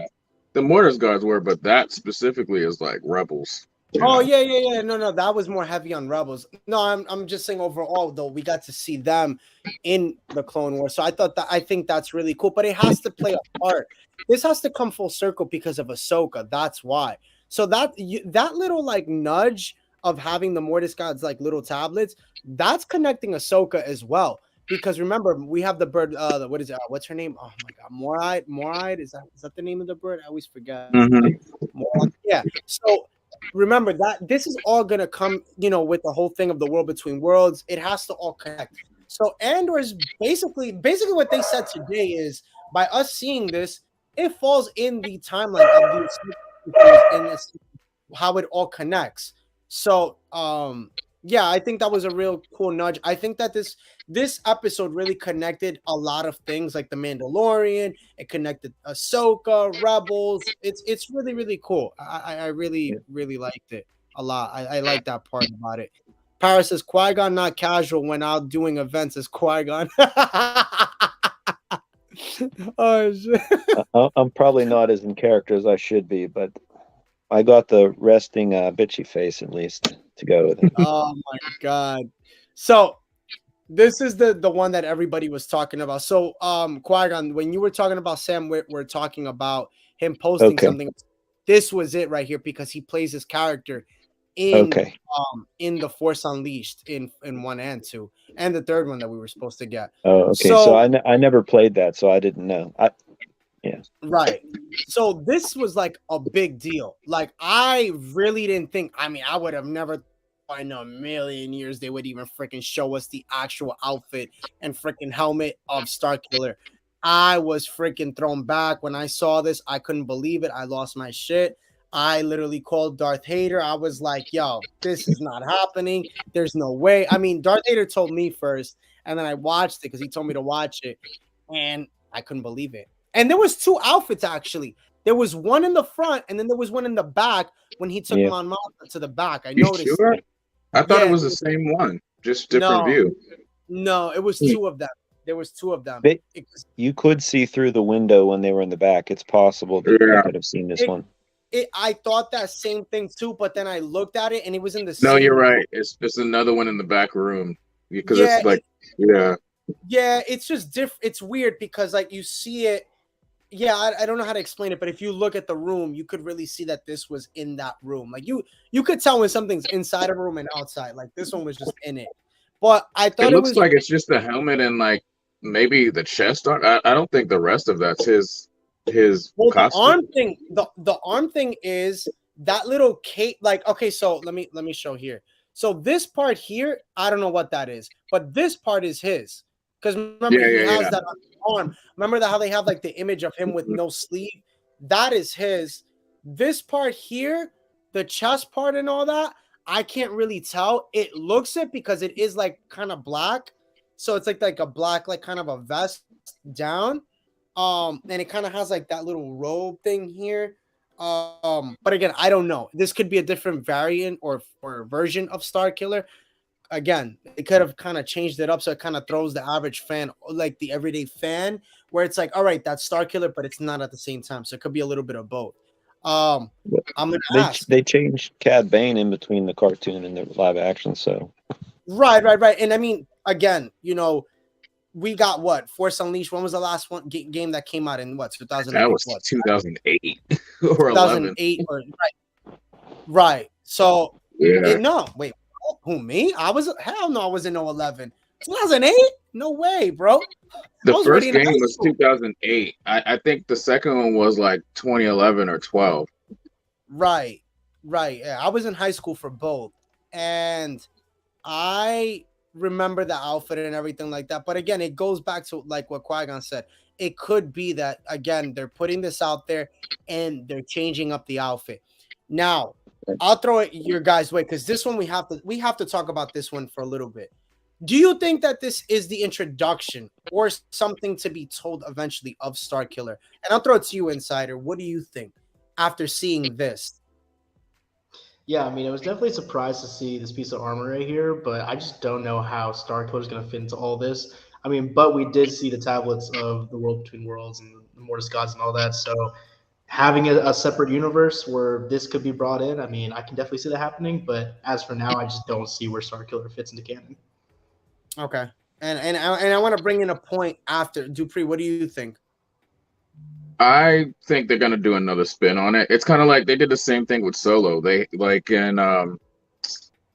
the Mortis guards were, but that specifically is like Rebels. Oh yeah. No, that was more heavy on Rebels. No, I'm just saying overall though, we got to see them in the Clone Wars. So I think that's really cool. But it has to play a part. This has to come full circle because of Ahsoka. That's why. So that little like nudge of having the Mortis gods like little tablets, that's connecting Ahsoka as well. Because remember, we have the bird. What is it? What's her name? Oh my God, Moride. Is that the name of the bird? I always forget. Yeah. So remember that this is all gonna come, with the whole thing of the world between worlds. It has to all connect. So Andor is basically what they said today is, by us seeing this, it falls in the timeline of these how it all connects. So yeah, I think that was a real cool nudge. I think that this episode really connected a lot of things, like the Mandalorian. It connected Ahsoka, Rebels. It's really, really cool. I really, really liked it a lot. I like that part about it. Paris says Qui-Gon not casual when out doing events as Qui-Gon. Oh shit. I'm probably not as in character as I should be, but I got the resting bitchy face at least to go with it. Oh my God. So this is the one that everybody was talking about. So Qui-Gon, when you were talking about Sam, we're talking about him posting something. This was it right here, because he plays his character in the Force Unleashed in 1 and 2, and the third one that we were supposed to get. Oh, okay. So I never played that, so I didn't know. Yeah. Right. So this was like a big deal. Like, I really didn't think, I mean, I would have never in a million years they would even freaking show us the actual outfit and freaking helmet of Starkiller. I was freaking thrown back when I saw this. I couldn't believe it. I lost my shit. I literally called Darth Vader. I was like, yo, this is not happening. There's no way. I mean, Darth Vader told me first, and then I watched it because he told me to watch it, and I couldn't believe it. And there was 2 outfits, actually. There was one in the front, and then there was one in the back when he took Mon Mothma to the back. I noticed. Sure? I thought it was the same one, just different view. No, it was 2 of them. There was 2 of them. You could see through the window when they were in the back. It's possible that you could have seen this one. I thought that same thing too, but then I looked at it and it was in the No, same you're room. right. It's another one in the back room because it's like yeah, it's just different. It's weird because like you see it. Yeah, I don't know how to explain it, but if you look at the room, you could really see that this was in that room. Like you could tell when something's inside of a room and outside. Like this one was just in it. But I thought it looks like it's just the helmet and like maybe the chest. I don't think the rest of that's his costume. The arm thing is that little cape. Like, okay, so let me show here. So this part here, I don't know what that is, but this part is his. Because remember, he has that on his arm. Remember how they have like the image of him with no sleeve? That is his. This part here, the chest part and all that, I can't really tell. It looks it because it is like kind of black. So it's like a black, like kind of a vest down. And it kind of has like that little robe thing here. But again, I don't know. This could be a different variant or version of Starkiller. Again, it could have kind of changed it up so it kind of throws the average fan, like the everyday fan, where it's like, all right, that's Starkiller, but it's not at the same time. So it could be a little bit of both. I'm gonna ask. They changed Cad Bane in between the cartoon and the live action, so right. And I mean, again, you know, we got what? Force Unleashed. When was the last one game that came out in what? 2008. That was 2008 or 2008 or right. So no, wait. Who, me? I was hell no, I was in 11. 2008? No way, bro. The first game was 2008. I think the second one was like 2011 or 12. Right. Yeah, I was in high school for both. And I remember the outfit and everything like that. But again, it goes back to like what Qui-Gon said. It could be that, again, they're putting this out there and they're changing up the outfit. Now, I'll throw it your guys' way because this one we have to talk about this one for a little bit. Do you think that this is the introduction or something to be told eventually of Starkiller? And I'll throw it to you, Insider. What do you think after seeing this? Yeah, I mean, it was definitely a surprise to see this piece of armor right here, but I just don't know how Starkiller is going to fit into all this. I mean, but we did see the tablets of the World Between Worlds and the Mortise gods and all that, so having a separate universe where this could be brought in, I mean, I can definitely see that happening. But as for now, I just don't see where Starkiller fits into canon. Okay, and I want to bring in a point after Dupree. What do you think? I think they're gonna do another spin on it. It's kind of like they did the same thing with Solo. They like in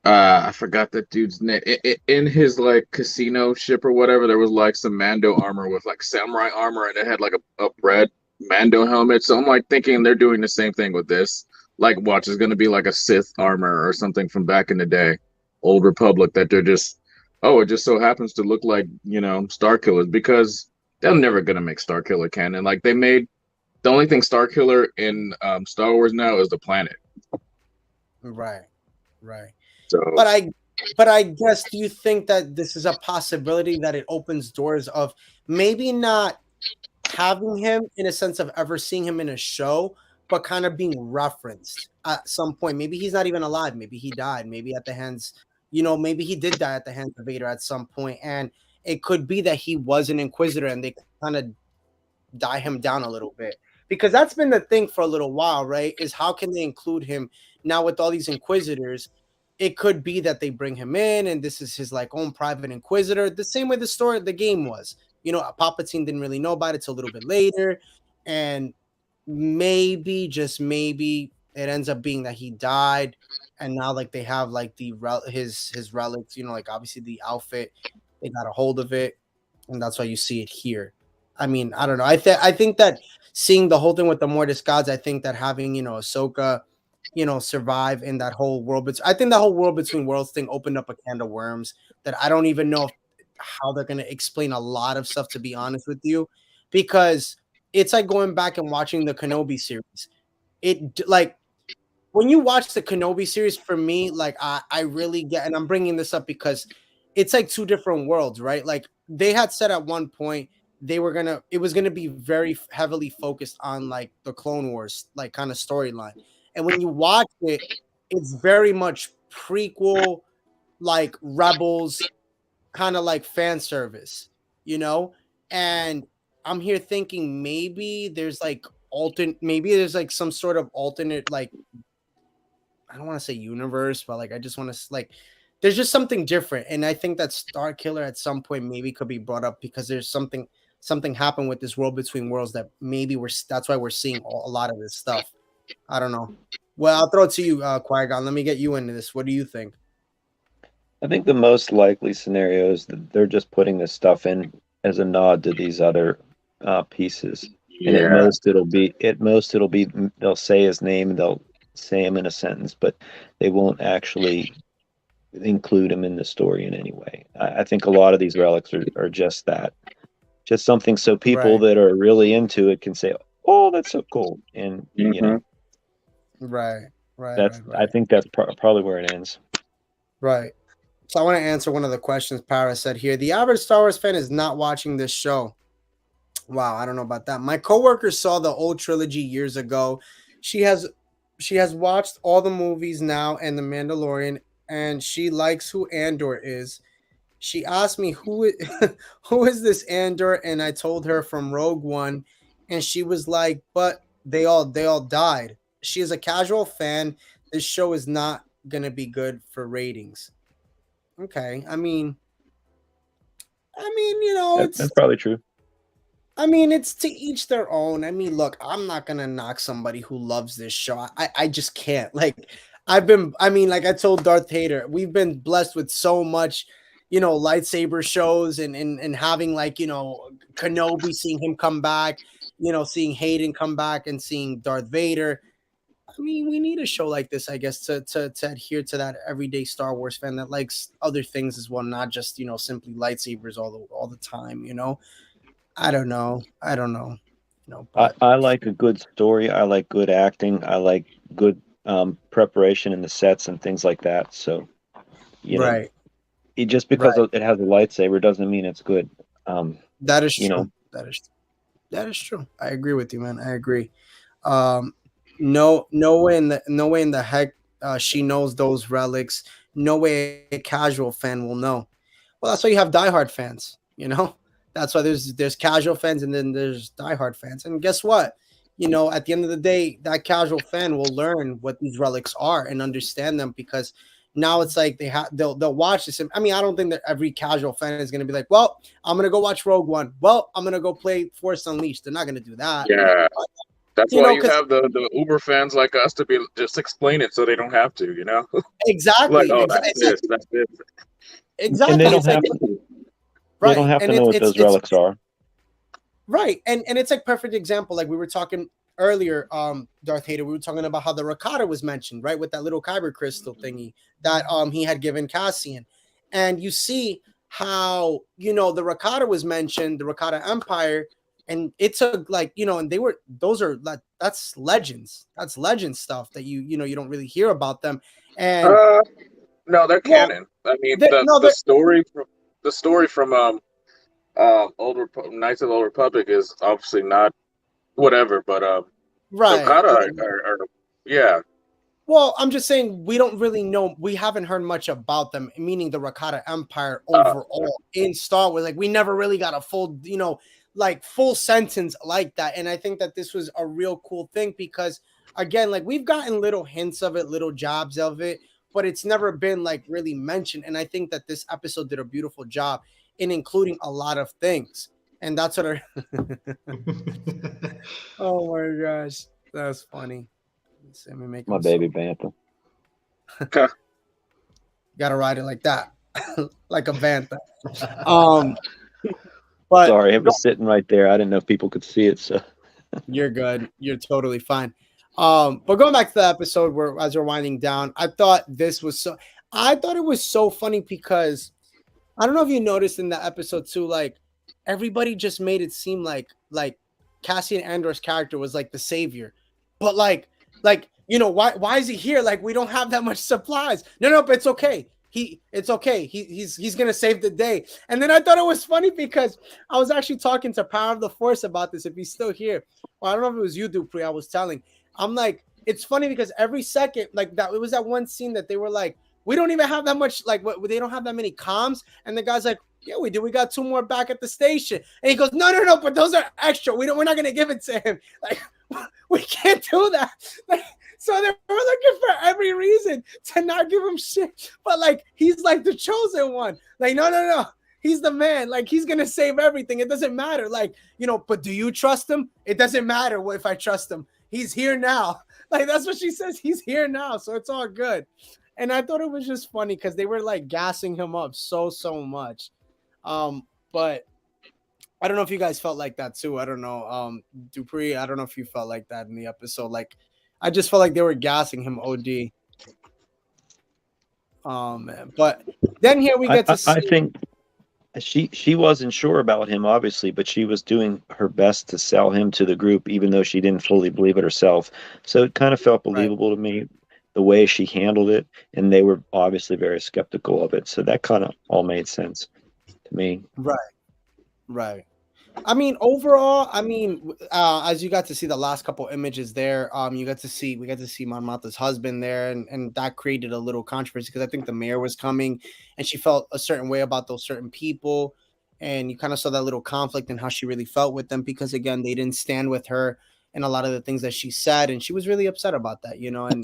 I forgot that dude's name. In his like casino ship or whatever, there was like some Mando armor with like samurai armor, and it had like a red Mando helmet. So I'm like thinking they're doing the same thing with this. Like, watch is going to be like a Sith armor or something from back in the day, Old Republic. That they're just, it just so happens to look like, you know, Starkillers, because they're never going to make Starkiller canon. Like, they made the only thing Starkiller in Star Wars now is the planet. Right. So, but I guess, do you think that this is a possibility that it opens doors of maybe not having him in a sense of ever seeing him in a show, but kind of being referenced at some point? Maybe he's not even alive. Maybe he died. Maybe at the hands, you know, maybe he did die at the hands of Vader at some point. And it could be that he was an Inquisitor and they kind of die him down a little bit. Because that's been the thing for a little while, right? Is how can they include him now with all these Inquisitors? It could be that they bring him in and this is his like own private Inquisitor. The same way the game was. You know, Palpatine didn't really know about it till a little bit later. And maybe, just maybe, it ends up being that he died. And now, like, they have, like, his relics, you know, like, obviously the outfit. They got a hold of it. And that's why you see it here. I mean, I don't know. I think that seeing the whole thing with the Mortis gods, I think that having, you know, Ahsoka, survive in that whole world. But I think the whole world between worlds thing opened up a can of worms that I don't even know how they're going to explain a lot of stuff, to be honest with you, because it's like going back and watching the Kenobi series. It like when you watch the Kenobi series, for me, like I really get, and I'm bringing this up because it's like two different worlds, right? Like they had said at one point it was gonna be very heavily focused on like the Clone Wars, like kind of storyline. And when you watch it, it's very much prequel, like Rebels, kind of like fan service, and I'm here thinking maybe there's like some sort of alternate, like, I don't want to say universe, but like I just want to like there's just something different. And I think that Star Killer at some point maybe could be brought up because there's something happened with this world between worlds that maybe that's why we're seeing a lot of this stuff. I don't know. Well, I'll throw it to you, Qui-Gon. Let me get you into this. What do you think? I think the most likely scenario is that they're just putting this stuff in as a nod to these other pieces. And at most it'll be they'll say his name, they'll say him in a sentence, but they won't actually include him in the story in any way. I think a lot of these relics are just that. Just something so people that are really into it can say, "Oh, that's so cool." And Right. I think that's probably where it ends. Right. So I want to answer one of the questions Paris said here. The average Star Wars fan is not watching this show. Wow, I don't know about that. My coworker saw the old trilogy years ago. She has watched all the movies now and The Mandalorian, and she likes who Andor is. She asked me who is this Andor, and I told her from Rogue One, and she was like, "But they all died." She is a casual fan. This show is not gonna be good for ratings. Okay, I mean, That's probably true. I mean, it's to each their own. I mean, look, I'm not gonna knock somebody who loves this show. I just can't. Like, like I told Darth Vader, we've been blessed with so much, lightsaber shows and having like, Kenobi, seeing him come back, seeing Hayden come back and seeing Darth Vader. I mean, we need a show like this, I guess, to adhere to that everyday Star Wars fan that likes other things as well, not just, simply lightsabers all the time, I don't know. I like a good story. I like good acting. I like good preparation in the sets and things like that. So, right. Just because it has a lightsaber doesn't mean it's good. That is true. That is true. I agree with you, man. I agree. No way in the heck she knows those relics. No way a casual fan will know. Well, that's why you have diehard fans, That's why there's casual fans and then there's diehard fans. And guess what? At the end of the day, that casual fan will learn what these relics are and understand them, because now it's like they'll watch this. I mean, I don't think that every casual fan is going to be like, well, I'm going to go watch Rogue One. Well, I'm going to go play Force Unleashed. They're not going to do that. Yeah. That's why you have the Uber fans like us to be just explain it so they don't have to, Exactly. Like, oh, that's this. Exactly. And they don't have to. Right. They don't have to know what those relics are. Right. And it's like perfect example. Like we were talking earlier, Darth Vader, we were talking about how the Rakata was mentioned, right? With that little kyber crystal thingy that he had given Cassian. And you see how, the Rakata was mentioned, the Rakata Empire, and it took like, and that's legends. That's legend stuff that you don't really hear about them. And no, they're canon. I mean, the story from Knights of the Old Republic is obviously not whatever, but right. Rakata are yeah. Well, I'm just saying we don't really know. We haven't heard much about them, meaning the Rakata Empire overall in Star Wars. Like we never really got a full, like full sentence like that. And I think that this was a real cool thing because, again, like we've gotten little hints of it, little jobs of it, but it's never been like really mentioned. And I think that this episode did a beautiful job in including a lot of things. And that's what oh my gosh, that's funny. Let me make my baby Bantha. Gotta ride it like that, like a Bantha. But sorry, it was sitting right there. I didn't know if people could see it, so you're good. You're totally fine. But going back to the episode where as we're winding down, I thought it was so funny because I don't know if you noticed in the episode too, like everybody just made it seem like Cassian Andor's character was like the savior, but like why is he here? Like we don't have that much supplies. No, but it's okay. It's okay. He's gonna save the day. And then I thought it was funny because I was actually talking to Power of the Force about this. If he's still here, well, I don't know if it was you, Dupree. I was telling. I'm like, it's funny because every second, like that, it was that one scene that they were like, we don't even have that much, like they don't have that many comms. And the guy's like, yeah, we do. We got 2 more back at the station. And he goes, no, but those are extra. We're not gonna give it to him. Like, we can't do that. Like, so they were looking for every reason to not give him shit. But like, he's like the chosen one. Like, no. He's the man. Like, he's gonna save everything. It doesn't matter. Like, but do you trust him? It doesn't matter if I trust him. He's here now. Like, that's what she says. He's here now. So it's all good. And I thought it was just funny because they were like gassing him up so much. But I don't know if you guys felt like that too. I don't know. Dupree, I don't know if you felt like that in the episode. Like, I just felt like they were gassing him OD. Oh man. But then here we get to see. I think she wasn't sure about him, obviously, but she was doing her best to sell him to the group, even though she didn't fully believe it herself. So it kind of felt believable to me, the way she handled it, and they were obviously very skeptical of it. So that kind of all made sense to me. Right. I mean, overall, as you got to see the last couple images there, we got to see Mon Mothma's husband there, and that created a little controversy because I think the mayor was coming, and she felt a certain way about those certain people, and you kind of saw that little conflict in how she really felt with them because again, they didn't stand with her in a lot of the things that she said, and she was really upset about that, and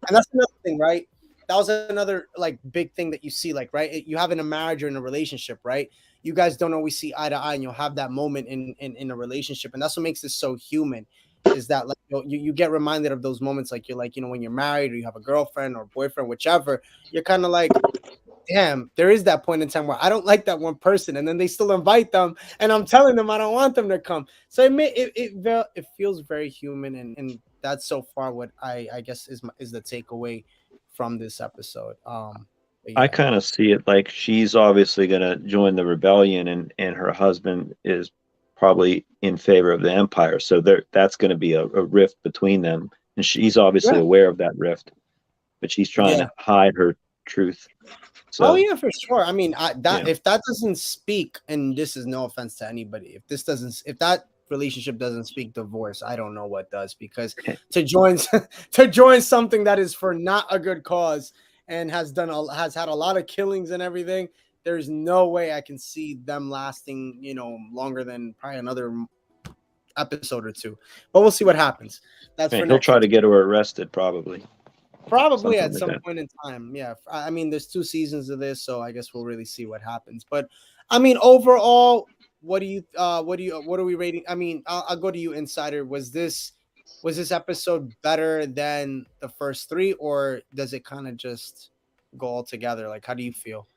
that's another thing, right? That was another like big thing that you see, like, right? You have in a marriage or in a relationship, right? You guys don't always see eye to eye, and you'll have that moment in a relationship, and that's what makes this so human. Is that like you get reminded of those moments, like you're like when you're married or you have a girlfriend or boyfriend, whichever. You're kind of like, damn, there is that point in time where I don't like that one person, and then they still invite them, and I'm telling them I don't want them to come. So it feels very human, and that's so far what I guess is the takeaway from this episode. Yeah. I kind of see it like she's obviously going to join the rebellion, and her husband is probably in favor of the Empire. So that's going to be a rift between them. And she's obviously aware of that rift, but she's trying to hide her truth. So, for sure. I mean, if that doesn't speak, and this is no offense to anybody, if that relationship doesn't speak divorce, I don't know what does, because to join something that is for not a good cause and has had a lot of killings and everything, there's no way I can see them lasting, longer than probably another episode or 2. But we'll see what happens. He'll try to get her arrested, probably at some point in time. Yeah, I mean, there's 2 seasons of this, so I guess we'll really see what happens. But I mean, overall, what are we rating? I mean, I'll go to you, Insider. Was this episode better than the first 3, or does it kind of just go all together? Like, how do you feel?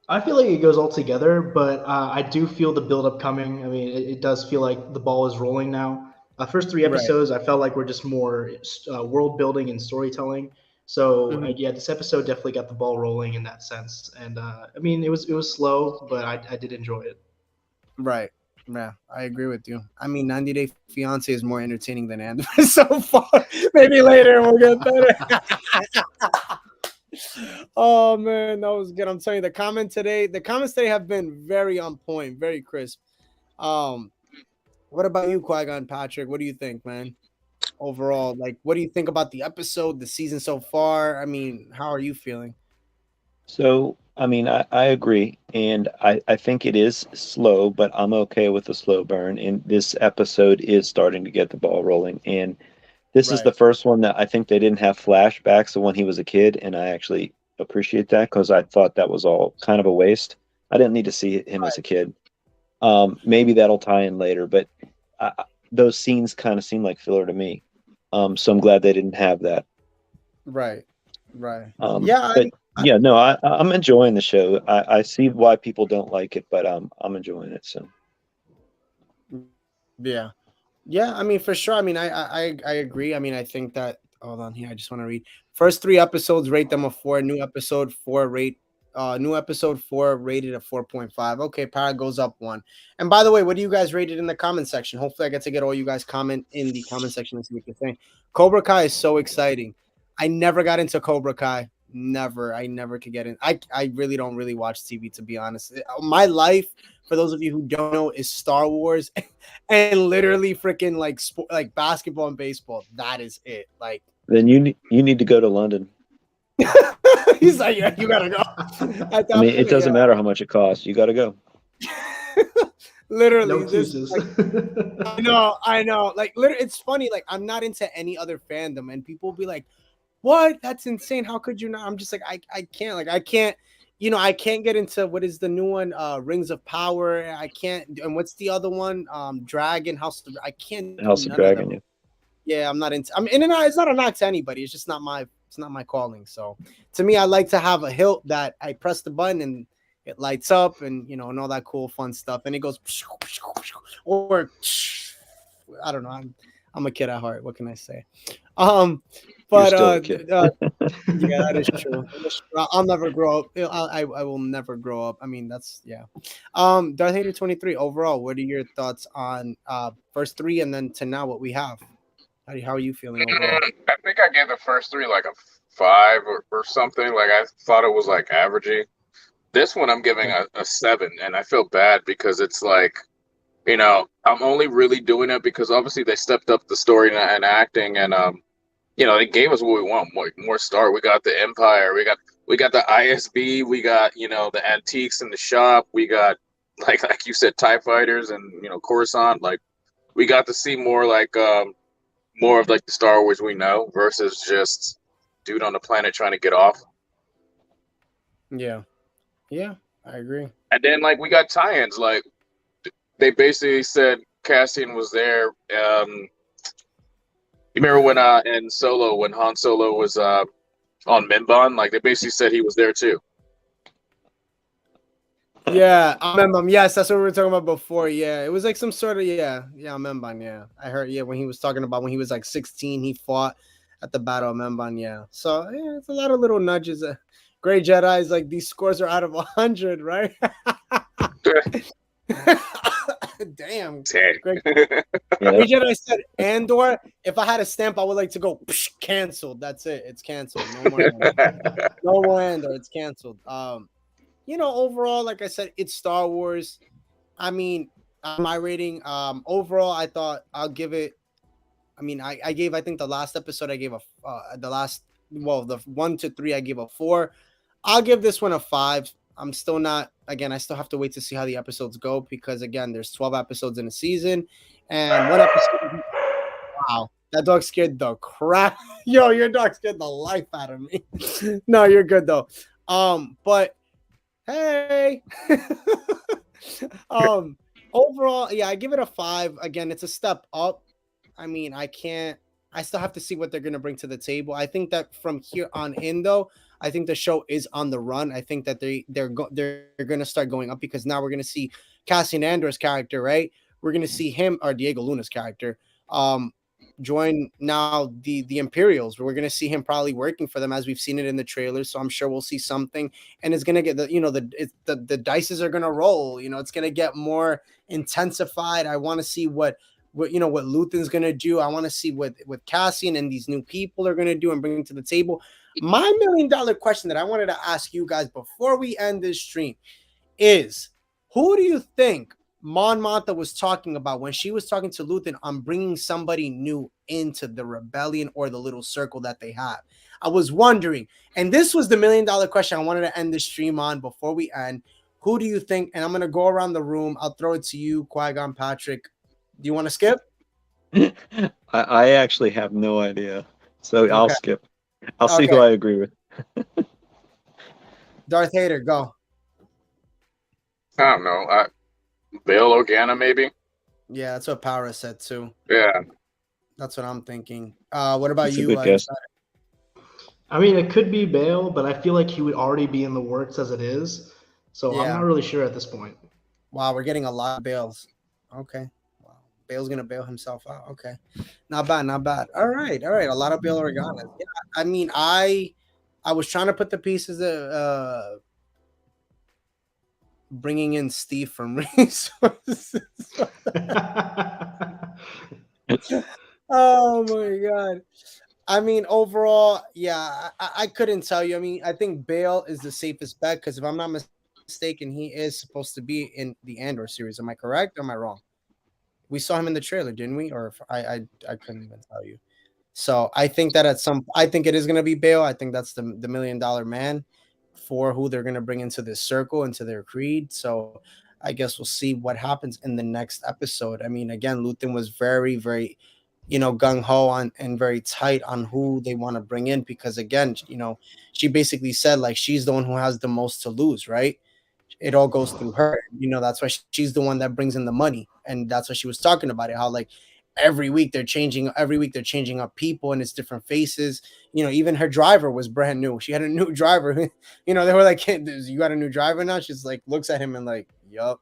I feel like it goes all together, but I do feel the build-up coming. I mean, it does feel like the ball is rolling now. First 3 episodes, I felt like we're just more world building and storytelling. So this episode definitely got the ball rolling in that sense. And I mean, it was slow, but I did enjoy it. Right. Yeah, I agree with you. I mean, 90 Day Fiance is more entertaining than Andor so far. Maybe later we'll get better. Oh man, that was good. I'm telling you, the comments today have been very on point, very crisp. What about you, Qui-Gon Patrick? What do you think, man? Overall, like, what do you think about the episode, the season so far? I mean, how are you feeling? So, I mean, I agree, and I think it is slow, but I'm okay with the slow burn. And this episode is starting to get the ball rolling. And this is the first one that I think they didn't have flashbacks of when he was a kid, and I actually appreciate that because I thought that was all kind of a waste. I didn't need to see him as a kid. Maybe that'll tie in later, but those scenes kind of seem like filler to me. So I'm glad they didn't have that. Right. I'm enjoying the show. I see why people don't like it, but I'm enjoying it. So Yeah, I mean, for sure. I mean, I agree. I mean, I think that. Hold on here. I just want to read. First 3 episodes, rate them a 4. New episode 4 rated a 4.5. Okay, Para goes up 1. And by the way, what do you guys rate it in the comment section? Hopefully, I get to get all you guys comment in the comment section and see what you're saying. Cobra Kai is so exciting. I never got into Cobra Kai. Never. I never could get in. I really don't really watch TV, to be honest. My life, for those of you who don't know, is Star Wars and literally freaking like basketball and baseball. That is it. Like, Then you need to go to London. he's like, yeah, you gotta go. I mean, it doesn't matter how much it costs. You got to go. Literally, No this, excuses. like, I know. Like, literally, it's funny. Like, I'm not into any other fandom, and people will be like, "What? That's insane! How could you not?" I'm just like, I can't. Like, I can't. I can't get into what is the new one, Rings of Power. I can't. And what's the other one? Dragon House. I can't. Do House of none of Dragon. them. Yeah, I'm not into. I mean, it's not a knock to anybody. It's just not my. It's not my calling. So, to me, I like to have a hilt that I press the button and it lights up, and and all that cool, fun stuff, and it goes, or I don't know. I'm a kid at heart. What can I say? But still a kid. yeah, that is true. I'll never grow up. I will never grow up. I mean, that's yeah. Darth Vader 23. Overall, what are your thoughts on first 3 and then to now what we have? How are you feeling overall? I think I gave the first 3 like a 5 or something. Like I thought it was like averagey. This one I'm giving a 7, and I feel bad because it's like, I'm only really doing it because obviously they stepped up the story and acting, and they gave us what we want, more Star. We got the Empire, we got the ISB, we got the antiques in the shop, we got like you said, TIE fighters and Coruscant. Like we got to see more like more of like the Star Wars we know versus just dude on the planet trying to get off. Yeah, I agree. And then like we got tie-ins, like they basically said Cassian was there. You remember when in Solo, when Han Solo was on Mimban, like they basically said he was there too. Yeah, I remember. Yes, that's what we were talking about before. Yeah, it was like some sort of I remember. Yeah, I heard. Yeah, when he was talking about when he was like 16, he fought at the Battle of Mimban. Yeah, so yeah, it's a lot of little nudges. Great Jedi is like these scores are out of 100, right? Damn. Great Jedi said Andor. If I had a stamp, I would like to go canceled. That's it. It's canceled. No more Andor. No more Andor. It's canceled. Overall, like I said, it's Star Wars. I mean, my rating, overall, I thought I'll give it. I mean, I gave, I think the last episode I gave the 1 to 3 I gave a 4. I'll give this one a 5. I'm still not. Again, I still have to wait to see how the episodes go because again, there's 12 episodes in a season, and one episode. Wow, that dog scared the crap. Yo, your dog scared the life out of me. No, you're good though. But. Hey. Overall, yeah, I give it a 5. Again, it's a step up. I mean, I still have to see what they're going to bring to the table. I think that from here on in, though, I think the show is on the run. I think that they're going to start going up because now we're going to see Cassian Andor's character, right? We're going to see him, or Diego Luna's character, join now the Imperials. We're going to see him probably working for them as we've seen it in the trailers. So I'm sure we'll see something, and it's going to get the dices are going to roll. It's going to get more intensified. I want to see what Luthen's going to do. I want to see what Cassian and these new people are going to do and bring to the table. My $1 million question that I wanted to ask you guys before we end this stream is, who do you think Mon Mothma was talking about when she was talking to Luthen on bringing somebody new into the rebellion or the little circle that they have? I was wondering, and this was the $1 million question I wanted to end the stream on before we end. Who do you think? And I'm going to go around the room. I'll throw it to you, Qui-Gon, Patrick. Do you want to skip? I actually have no idea. So Okay. I'll skip. I'll see who I agree with. Darth Vader, go. I don't know. Bail Organa, maybe? Yeah, that's what Power said too. Yeah. That's what I'm thinking. What about That's a you? good guess. I mean, it could be Bale, but I feel like he would already be in the works as it is. So I'm not really sure at this point. Wow, we're getting a lot of Bales. Okay. Wow. Bale's gonna bail himself out. Okay, not bad, not bad. All right. A lot of Bail Organa. Yeah, I mean, I was trying to put the pieces of bringing in Steve from resources. Oh my god. I mean, overall, yeah, I couldn't tell you. I mean, I think Bale is the safest bet because if I'm not mistaken, he is supposed to be in the Andor series. Am I correct or am I wrong? We saw him in the trailer, didn't we? Or I couldn't even tell you. So I think that I think it is going to be Bale. I think that's the $1 million man for who they're going to bring into this circle, into their creed. So I guess we'll see what happens in the next episode. I mean, again, Luthen was very, very, gung ho on and very tight on who they want to bring in because again, she basically said like she's the one who has the most to lose, right? It all goes through her. That's why she's the one that brings in the money, and that's what she was talking about it. How like every week they're changing up people and it's different faces. Even her driver was brand new. She had a new driver. They were like, hey, you got a new driver now? She's like, looks at him and like, yup.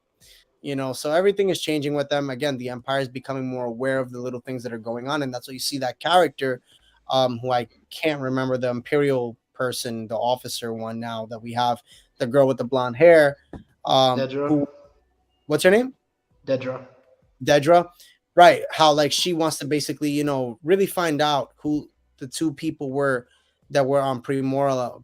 So everything is changing with them. Again, the Empire is becoming more aware of the little things that are going on. And that's why you see that character, who I can't remember, the Imperial person, the officer one now that we have, the girl with the blonde hair. Dedra. What's her name? Dedra. Right. How like she wants to basically, really find out who the two people were that were on Primorla,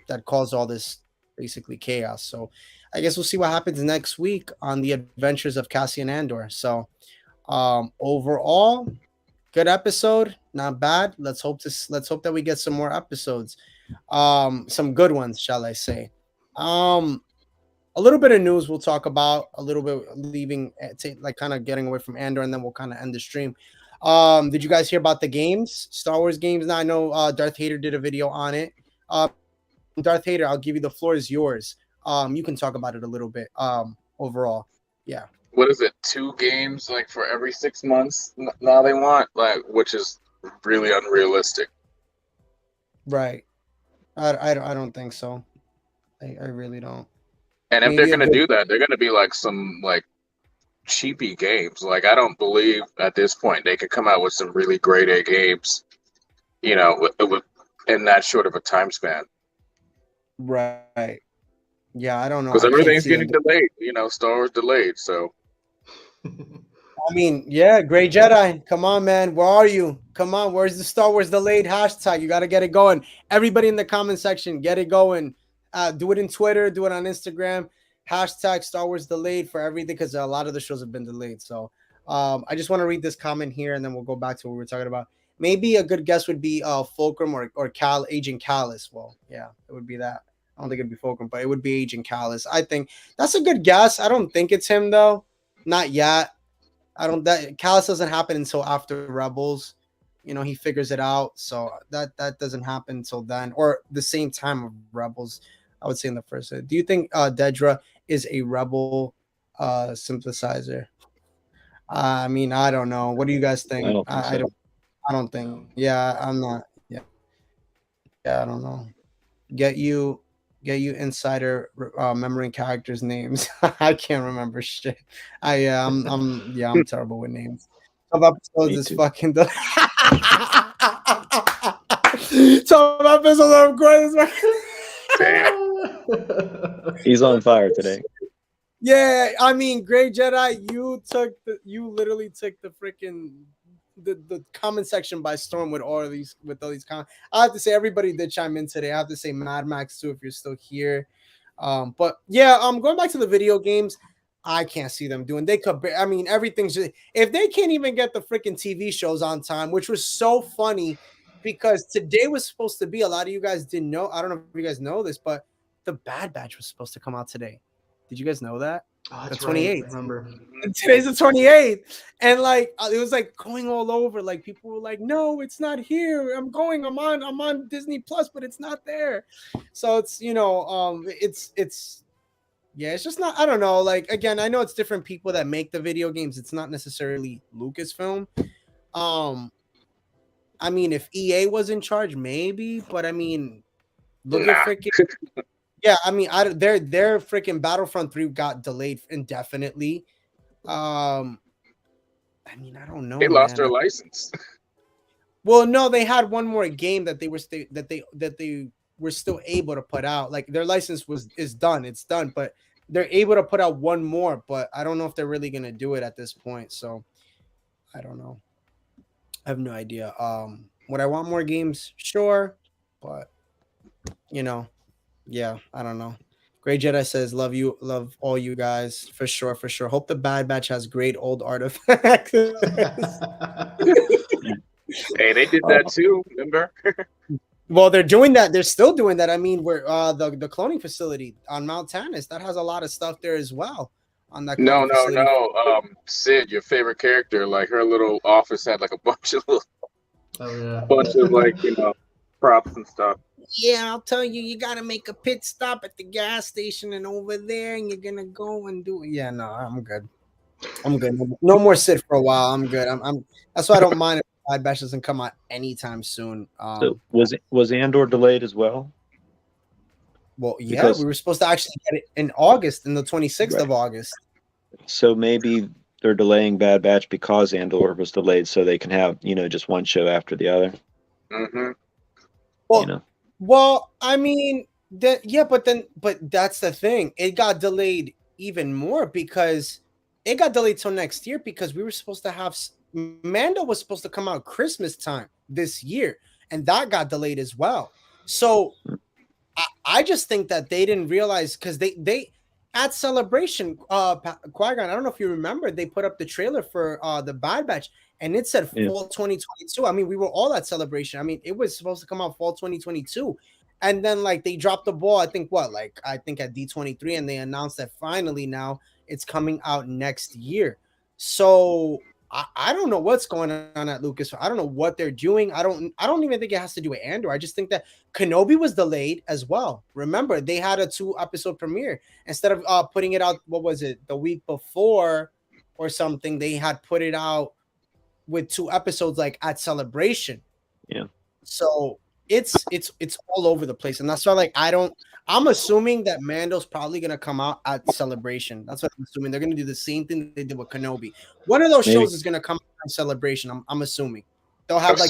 that caused all this basically chaos. So I guess we'll see what happens next week on the adventures of Cassian Andor. So overall, good episode, not bad. Let's hope that we get some more episodes. Some good ones, shall I say. A little bit of news we'll talk about, a little bit leaving, like kind of getting away from Andor, and then we'll kind of end the stream. Did you guys hear about the games, Star Wars games? Now I know Darth Vader did a video on it. Darth Vader, I'll give you the floor is yours. You can talk about it a little bit. Overall, yeah. What is it? 2 games like for every 6 months now they want, like, which is really unrealistic. Right. I don't think so. I really don't. And if they're going to do that, they're going to be like some like cheapy games. Like I don't believe at this point they could come out with some really great A games, with in that short of a time span. Right. Yeah, I don't know. Because everything's getting delayed. Star Wars delayed. So. I mean, yeah, Gray Jedi. Come on, man. Where are you? Come on. Where's the Star Wars delayed hashtag? You got to get it going. Everybody in the comment section, get it going. Do it in Twitter. Do it on Instagram. Hashtag Star Wars delayed for everything because a lot of the shows have been delayed. So I just want to read this comment here and then we'll go back to what we were talking about. Maybe a good guess would be Fulcrum or Agent Callus. Well, yeah, it would be that. I don't think it'd be Fulcrum, but it would be Agent Callus. I think that's a good guess. I don't think it's him though. Not yet. That Callus doesn't happen until after Rebels. He figures it out. So that doesn't happen until then or the same time of Rebels. I would say in the first. Do you think Dedra is a Rebel sympathizer? I mean, I don't know. What do you guys think? I don't think. Yeah, I'm not. Yeah, I don't know. Get you insider remembering characters' names. I can't remember shit. I'm terrible with names. Some episodes is fucking the some episodes are great. He's on fire today. Yeah, I mean, Gray Jedi, you literally took the freaking the comment section by storm with all these comments. I have to say everybody did chime in today. I have to say Mad Max too if you're still here. But yeah, going back to the video games, I can't see them doing. They could. I mean, everything's just, if they can't even get the freaking TV shows on time, which was so funny because today was supposed to be. A lot of you guys didn't know. I don't know if you guys know this, but the Bad Batch was supposed to come out today. Did you guys know that? Oh, the 28th. Right. Remember. And today's the 28th. And like it was like going all over. Like people were like, no, it's not here. I'm on Disney Plus, but it's not there. So it's it's just not, I don't know. Like again, I know it's different people that make the video games. It's not necessarily Lucasfilm. I mean, if EA was in charge, maybe, but I mean, look at freaking Yeah, I mean, their freaking Battlefront 3 got delayed indefinitely. I mean, I don't know, They lost man. their license. Well, no, they had one more game that they were were still able to put out. Like their license is done, it's done, but they're able to put out one more. But I don't know if they're really gonna do it at this point. So I don't know. I have no idea. Would I want more games? Sure, but you know, yeah, I don't know. Great Jedi says, "Love you, love all you guys for sure, for sure. Hope the Bad Batch has great old artifacts." Hey, they did that too. Remember? Well, they're doing that. They're still doing that. I mean, we're the cloning facility on Mount Tannis that has a lot of stuff there as well. On that No, cloning facility. Sid, your favorite character, like her little office had like a bunch of like props and stuff. Yeah, I'll tell you, you gotta make a pit stop at the gas station and over there, and you're gonna go and do it. Yeah, no, I'm good. I'm good. No more Sid for a while. I'm good. I'm that's why I don't mind if Bad Batch doesn't come out anytime soon. So was Andor delayed as well? Well, yeah, we were supposed to actually get it in August, in the 26th of August. So maybe they're delaying Bad Batch because Andor was delayed, so they can have just one show after the other. Mm-hmm. Well, well, I mean, but that's the thing. It got delayed even more because it got delayed till next year because we were supposed to have Mando was supposed to come out Christmas time this year, and that got delayed as well. So I just think that they didn't realize because they at Celebration, Qui-Gon, I don't know if you remember, they put up the trailer for the Bad Batch and it said fall 2022. I mean, we were all at Celebration. I mean, it was supposed to come out fall 2022. And then like they dropped the ball, I think at D23, and they announced that finally now it's coming out next year. So I don't know what's going on at Lucas. I don't know what they're doing. I don't even think it has to do with Andor. I just think that Kenobi was delayed as well. Remember, they had a 2-episode premiere instead of putting it out. What was it, the week before or something? They had put it out with 2 episodes, like at Celebration. Yeah. So it's all over the place, and that's why I'm assuming that Mando's probably gonna come out at Celebration. That's what I'm assuming. They're gonna do the same thing they did with Kenobi. One of those shows is gonna come out at Celebration. I'm assuming they'll have like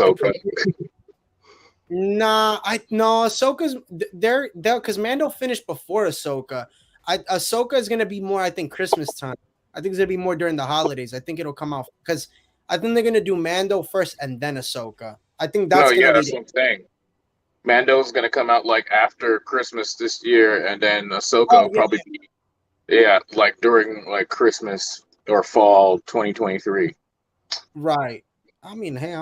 Ahsoka's they're because Mando finished before Ahsoka. Ahsoka is gonna be more, I think, Christmas time. I think it's gonna be more during the holidays. I think it'll come out because I think they're gonna do Mando first and then Ahsoka. I think that's that's what I'm saying. Mando's gonna come out like after Christmas this year, and then Ahsoka will probably be like during like Christmas or fall 2023. Right. I mean, hey,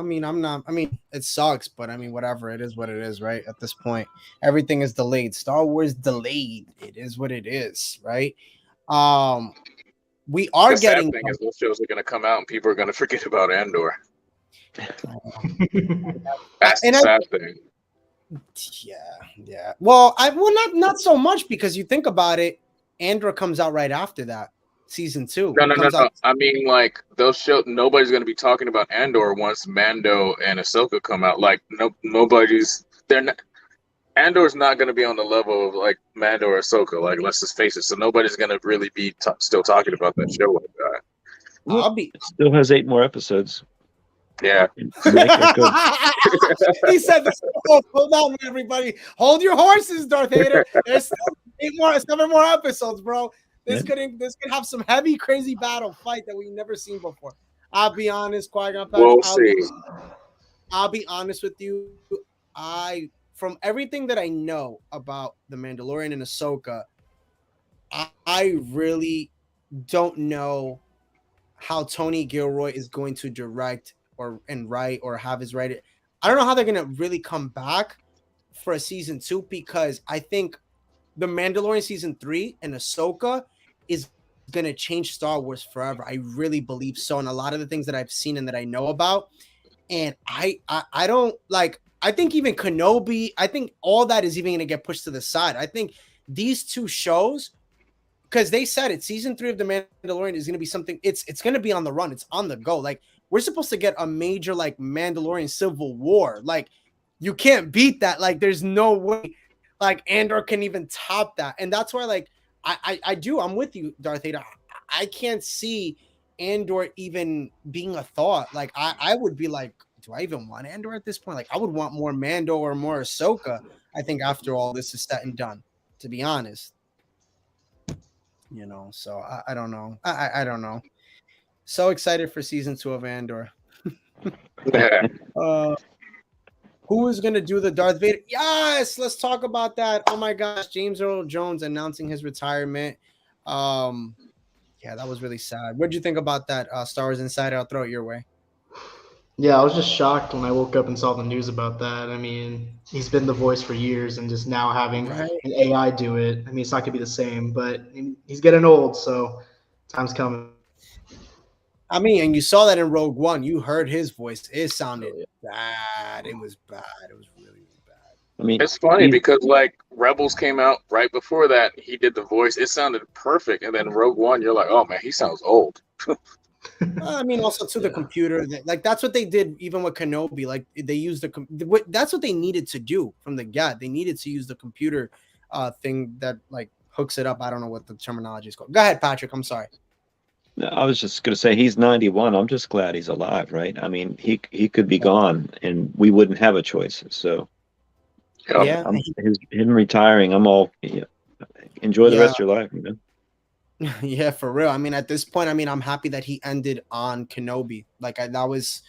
it sucks, but I mean, whatever. It is what it is, right? At this point, everything is delayed. Star Wars delayed. It is what it is, right? We are getting. The sad thing is those shows are gonna come out, and people are gonna forget about Andor. That's the sad thing. Yeah. Well, not so much because you think about it, Andor comes out right after that, season 2. No. I mean, like those shows, nobody's gonna be talking about Andor once Mando and Ahsoka come out. Like Andor's not gonna be on the level of like Mando or Ahsoka. Like, let's just face it. So nobody's gonna really be still talking about that show like that. Still has 8 more episodes. Yeah. He said this. Hold on, everybody. Hold your horses, Darth Vader. There's still 7 more episodes, bro. This could have some heavy, crazy battle fight that we've never seen before. I'll be honest, Qui-Gon. We'll see. I'll be honest with you. From everything that I know about The Mandalorian and Ahsoka, I really don't know how Tony Gilroy is going to direct and write or have his writer. I don't know how they're gonna really come back for a season 2 because I think The Mandalorian season 3 and Ahsoka is gonna change Star Wars forever. I really believe so, and a lot of the things that I've seen and that I know about, and I don't like. I think even Kenobi, I think all that is even gonna get pushed to the side. I think these 2 shows, because they said it, season 3 of The Mandalorian is gonna be something. It's gonna be on the run. It's on the go. Like, we're supposed to get a major like Mandalorian civil war. Like, you can't beat that. Like, there's no way like Andor can even top that. And that's why, like, I'm with you, Darth Vader. I can't see Andor even being a thought. Like, I would be like, do I even want Andor at this point? Like, I would want more Mando or more Ahsoka, I think, after all this is said and done, to be honest. You know, so I don't know. I don't know. So excited for season 2 of Andor. Who is going to do the Darth Vader? Yes, let's talk about that. Oh my gosh, James Earl Jones announcing his retirement. Yeah, that was really sad. What did you think about that, Star Wars Insider? I'll throw it your way. Yeah, I was just shocked when I woke up and saw the news about that. I mean, he's been the voice for years, and just now having an AI do it, I mean, it's not going to be the same, but he's getting old, so time's coming. I mean, and you saw that in Rogue One. You heard his voice. It sounded bad. It was bad. It was really, really bad. I mean, it's funny because like Rebels came out right before that. He did the voice. It sounded perfect. And then Rogue One, you're like, oh man, he sounds old. I mean, also to the computer, like that's what they did even with Kenobi. Like they used that's what they needed to do from the get. They needed to use the computer thing that like hooks it up. I don't know what the terminology is called. Go ahead, Patrick. I'm sorry. I was just going to say he's 91. I'm just glad he's alive, right? I mean, he could be gone, and we wouldn't have a choice. So, yeah, him retiring, I'm all enjoy the rest of your life, you know. Yeah, for real. I mean, at this point, I mean, I'm happy that he ended on Kenobi. Like it was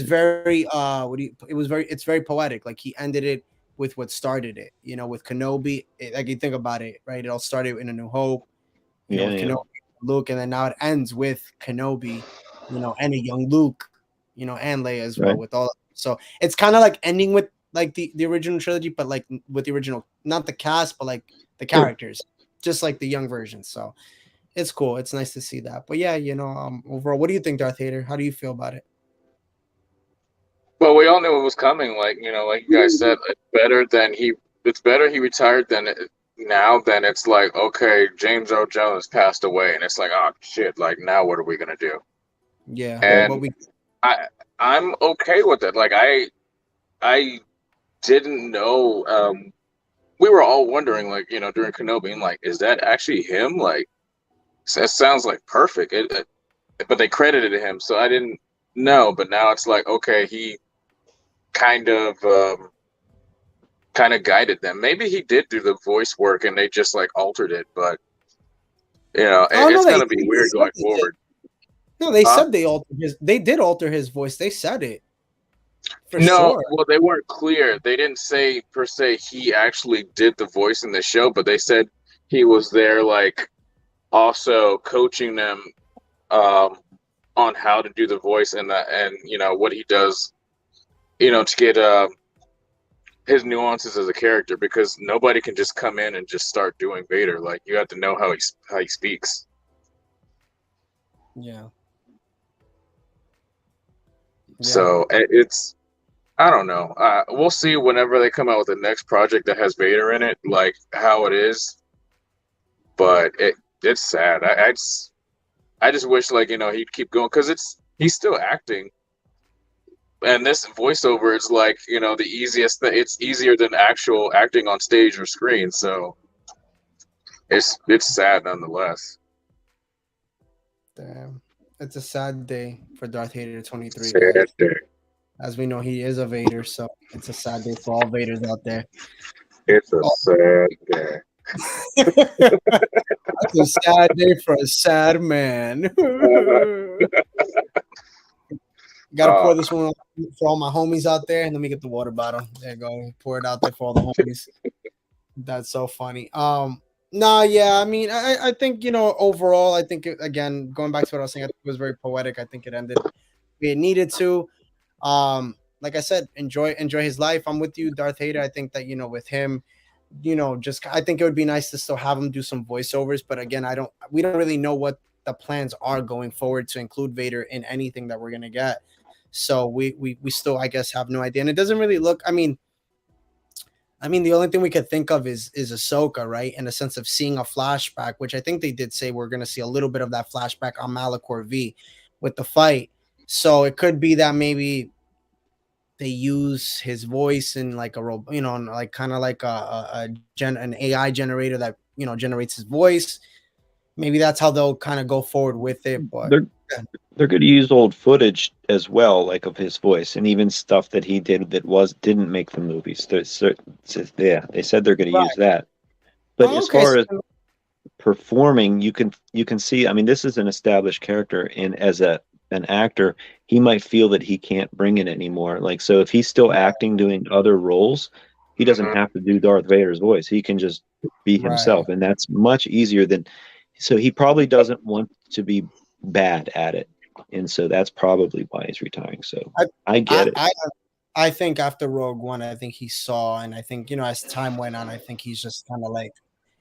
very it's very poetic. Like he ended it with what started it. You know, with Kenobi. Like you think about it, right? It all started in A New Hope. You know, with Kenobi. Luke, and then now it ends with Kenobi, you know, and a young Luke, you know, and Leia as well with all. So it's kind of like ending with like the original trilogy, but like with the original, not the cast, but like the characters, just like the young versions. So it's cool. It's nice to see that. But yeah, you know, overall, what do you think, Darth Vader? How do you feel about it? Well, we all knew it was coming. Like, you know, like you guys said, it's better he retired than now. Then it's like, okay, James Earl Jones passed away, and it's like, oh shit, like now what are we gonna do? Yeah, and I'm okay with it. Like I didn't know. We were all wondering, like, you know, during Kenobi, and like, is that actually him? Like, it sounds like perfect. But they credited him, so I didn't know. But now it's like, okay, he kind of guided them. Maybe he did do the voice work, and they just like altered it. But you know, it's gonna be weird going forward. No, they said they altered his. They did alter his voice. They said it. Well, they weren't clear. They didn't say per se he actually did the voice in the show, but they said he was there, like also coaching them on how to do the voice and you know what he does, you know, to get his nuances as a character, because nobody can just come in and just start doing Vader. Like you have to know how he speaks. Yeah. So it's, I don't know. We'll see whenever they come out with the next project that has Vader in it, like how it is. But it's sad. I just wish, like, you know, he'd keep going, because he's still acting, and this voiceover is like, you know, the easiest thing. It's easier than actual acting on stage or screen. So it's sad nonetheless. Damn. It's a sad day for Darth Vader 23. Sad day. As we know, he is a Vader, so it's a sad day for all Vaders out there. It's a sad day. It's a sad day for a sad man. Gotta pour this one for all my homies out there. Let me get the water bottle. There you go. Pour it out there for all the homies. That's so funny. Yeah, I mean, I think, you know, overall, I think, again, going back to what I was saying, I think it was very poetic. I think it ended where it needed to. Like I said, enjoy his life. I'm with you, Darth Vader. I think that, you know, with him, you know, I think it would be nice to still have him do some voiceovers. But again, we don't really know what the plans are going forward to include Vader in anything that we're going to get. So we still, I guess, have no idea. And it doesn't really look, I mean, the only thing we could think of is Ahsoka, right? In a sense of seeing a flashback, which I think they did say we're going to see a little bit of that flashback on Malachor V with the fight. So it could be that maybe they use his voice in like a robot, like kind of like an AI generator that generates his voice. Maybe that's how they'll kind of go forward with it. But they're going to use old footage as well, like of his voice, and even stuff that he did that didn't make the movies. They said they're going to use that. But as far as performing, you can see. I mean, this is an established character, and as an actor, he might feel that he can't bring it anymore. Like, so if he's still acting, doing other roles, he doesn't have to do Darth Vader's voice. He can just be himself, and that's much easier than. So he probably doesn't want to be bad at it, and so that's probably why he's retiring. So I get it. I think after Rogue One, I think he saw, and I think as time went on, I think he's just kind of like,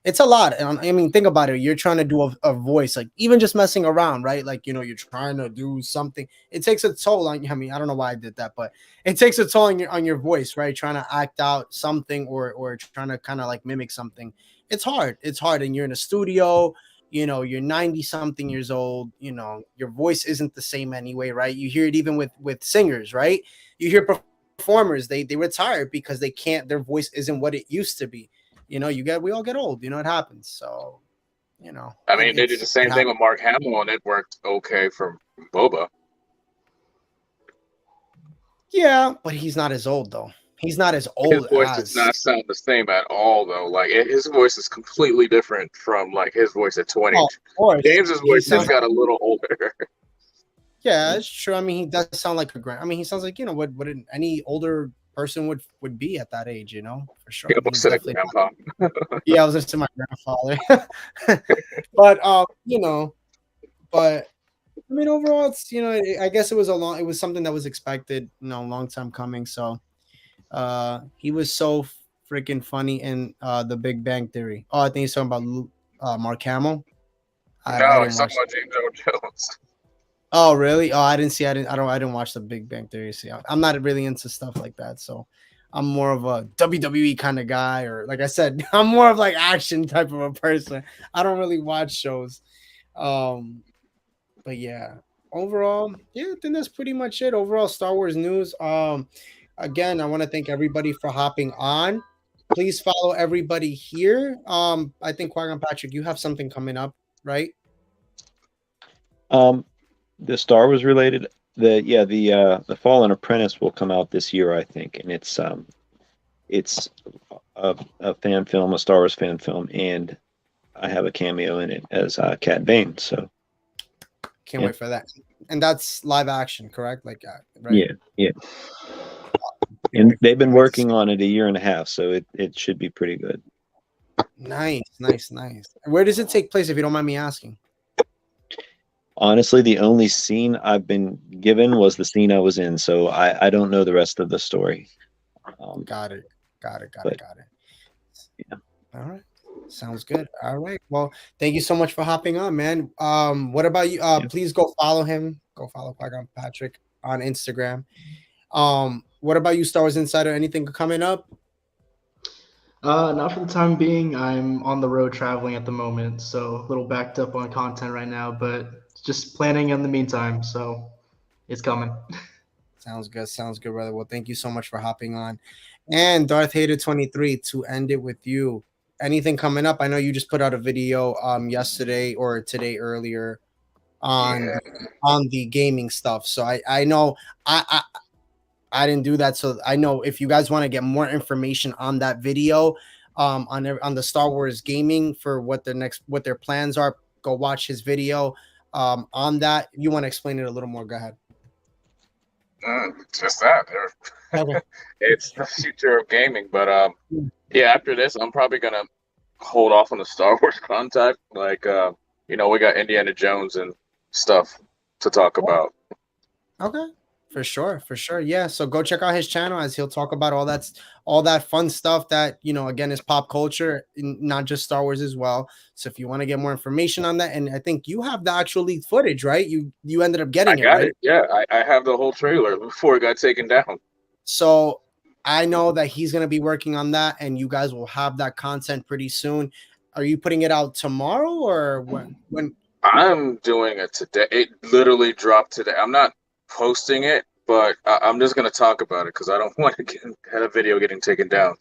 it's a lot. And I mean, think about it. You're trying to do a voice, like even just messing around, right? Like you're trying to do something. It takes a toll on you. I mean, I don't know why I did that, but it takes a toll on your voice, right? Trying to act out something or trying to kind of like mimic something. It's hard. It's hard, and you're in a studio. You're 90 something years old. Your voice isn't the same anyway, right? You hear it even with singers, right? You hear performers, they retire because they can't. Their voice isn't what it used to be. We all get old. It happens. So, I mean, they did the same thing with Mark Hamill, and it worked okay for Boba. Yeah, but he's not as old though. He's not as old. His voice does not sound the same at all, though. Like his voice is completely different from like his voice at 20. Oh, of course. James's voice just got a little older. Yeah, it's true. I mean, he does sound like he sounds like what any older person would be at that age, for sure. He almost said grandpa. Yeah, I was listening to my grandfather. But but I mean, overall, it's I guess it was something that was expected, a long time coming. So, he was so freaking funny in The Big Bang Theory. Oh, I think he's talking about Mark Hamill. No, he's talking about James Earl Jones. Oh, really? Oh, I didn't watch The Big Bang Theory. See, I'm not really into stuff like that. So I'm more of a WWE kind of guy, or like I said, I'm more of like action type of a person. I don't really watch shows. But yeah, overall, yeah, I think that's pretty much it. Overall, Star Wars news. Again, I want to thank everybody for hopping on. Please follow everybody here. I think Qui-Gon Patrick, you have something coming up, right? The Star Wars related, the Fallen Apprentice will come out this year, I think, and it's a fan film, a Star Wars fan film, and I have a cameo in it as Cat Bane. So can't wait for that. And that's live action, correct? Like, right? Yeah. And they've been working on it a year and a half, so it should be pretty good. Nice. Where does it take place, if you don't mind me asking? Honestly, the only scene I've been given was the scene I was in, so I don't know the rest of the story. Got it. Yeah. All right. Sounds good. All right. Well, thank you so much for hopping on, man. What about you? Please go follow him. Go follow Qui-Gon Patrick on Instagram. What about you, Star Wars Insider? Anything coming up? Not for the time being. I'm on the road traveling at the moment, so a little backed up on content right now, but just planning in the meantime, so it's coming. Sounds good, brother. Well, thank you so much for hopping on. And Darth Vader 23, to end it with you. Anything coming up? I know you just put out a video yesterday or today earlier on the gaming stuff. So I know I didn't do that. So I know if you guys want to get more information on that video, on the Star Wars gaming for what their plans are, go watch his video on that. If you want to explain it a little more, go ahead. Just that. Okay. It's the future of gaming, but after this, I'm probably gonna hold off on the Star Wars content. Like, we got Indiana Jones and stuff to talk about. Okay. For sure. Yeah. So go check out his channel, as he'll talk about all that fun stuff that, again, is pop culture, not just Star Wars as well. So if you want to get more information on that, and I think you have the actual leaked footage, right? You ended up getting it, right? Yeah. I have the whole trailer before it got taken down. So I know that he's going to be working on that, and you guys will have that content pretty soon. Are you putting it out tomorrow, or when? I'm doing it today. It literally dropped today. I'm not posting it but I'm just gonna talk about it because I don't want to have a video getting taken down.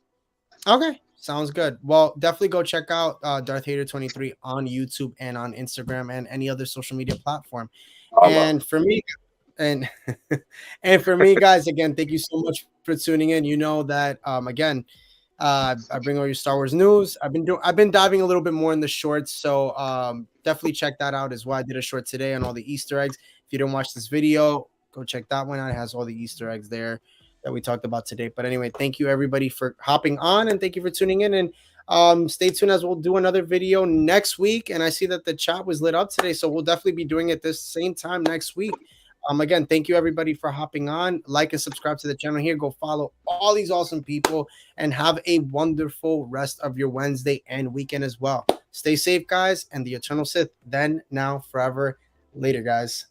Okay, sounds good. Well, definitely go check out Darth Vader 23 on YouTube and on Instagram and any other social media platform. And for me, and and for me, guys, again, thank you so much for tuning in. You know that again, I bring all your Star Wars news. I've been diving a little bit more in the shorts, so definitely check that out as well. I did a short today on all the Easter eggs. If you didn't watch this video, go check that one out. It has all the Easter eggs there that we talked about today. But anyway, thank you everybody for hopping on, and thank you for tuning in. And stay tuned as we'll do another video next week. And I see that the chat was lit up today, so we'll definitely be doing it this same time next week. Again, thank you everybody for hopping on. Like and subscribe to the channel here. Go follow all these awesome people and have a wonderful rest of your Wednesday and weekend as well. Stay safe, guys, and the Eternal Sith, then, now, forever. Later, guys.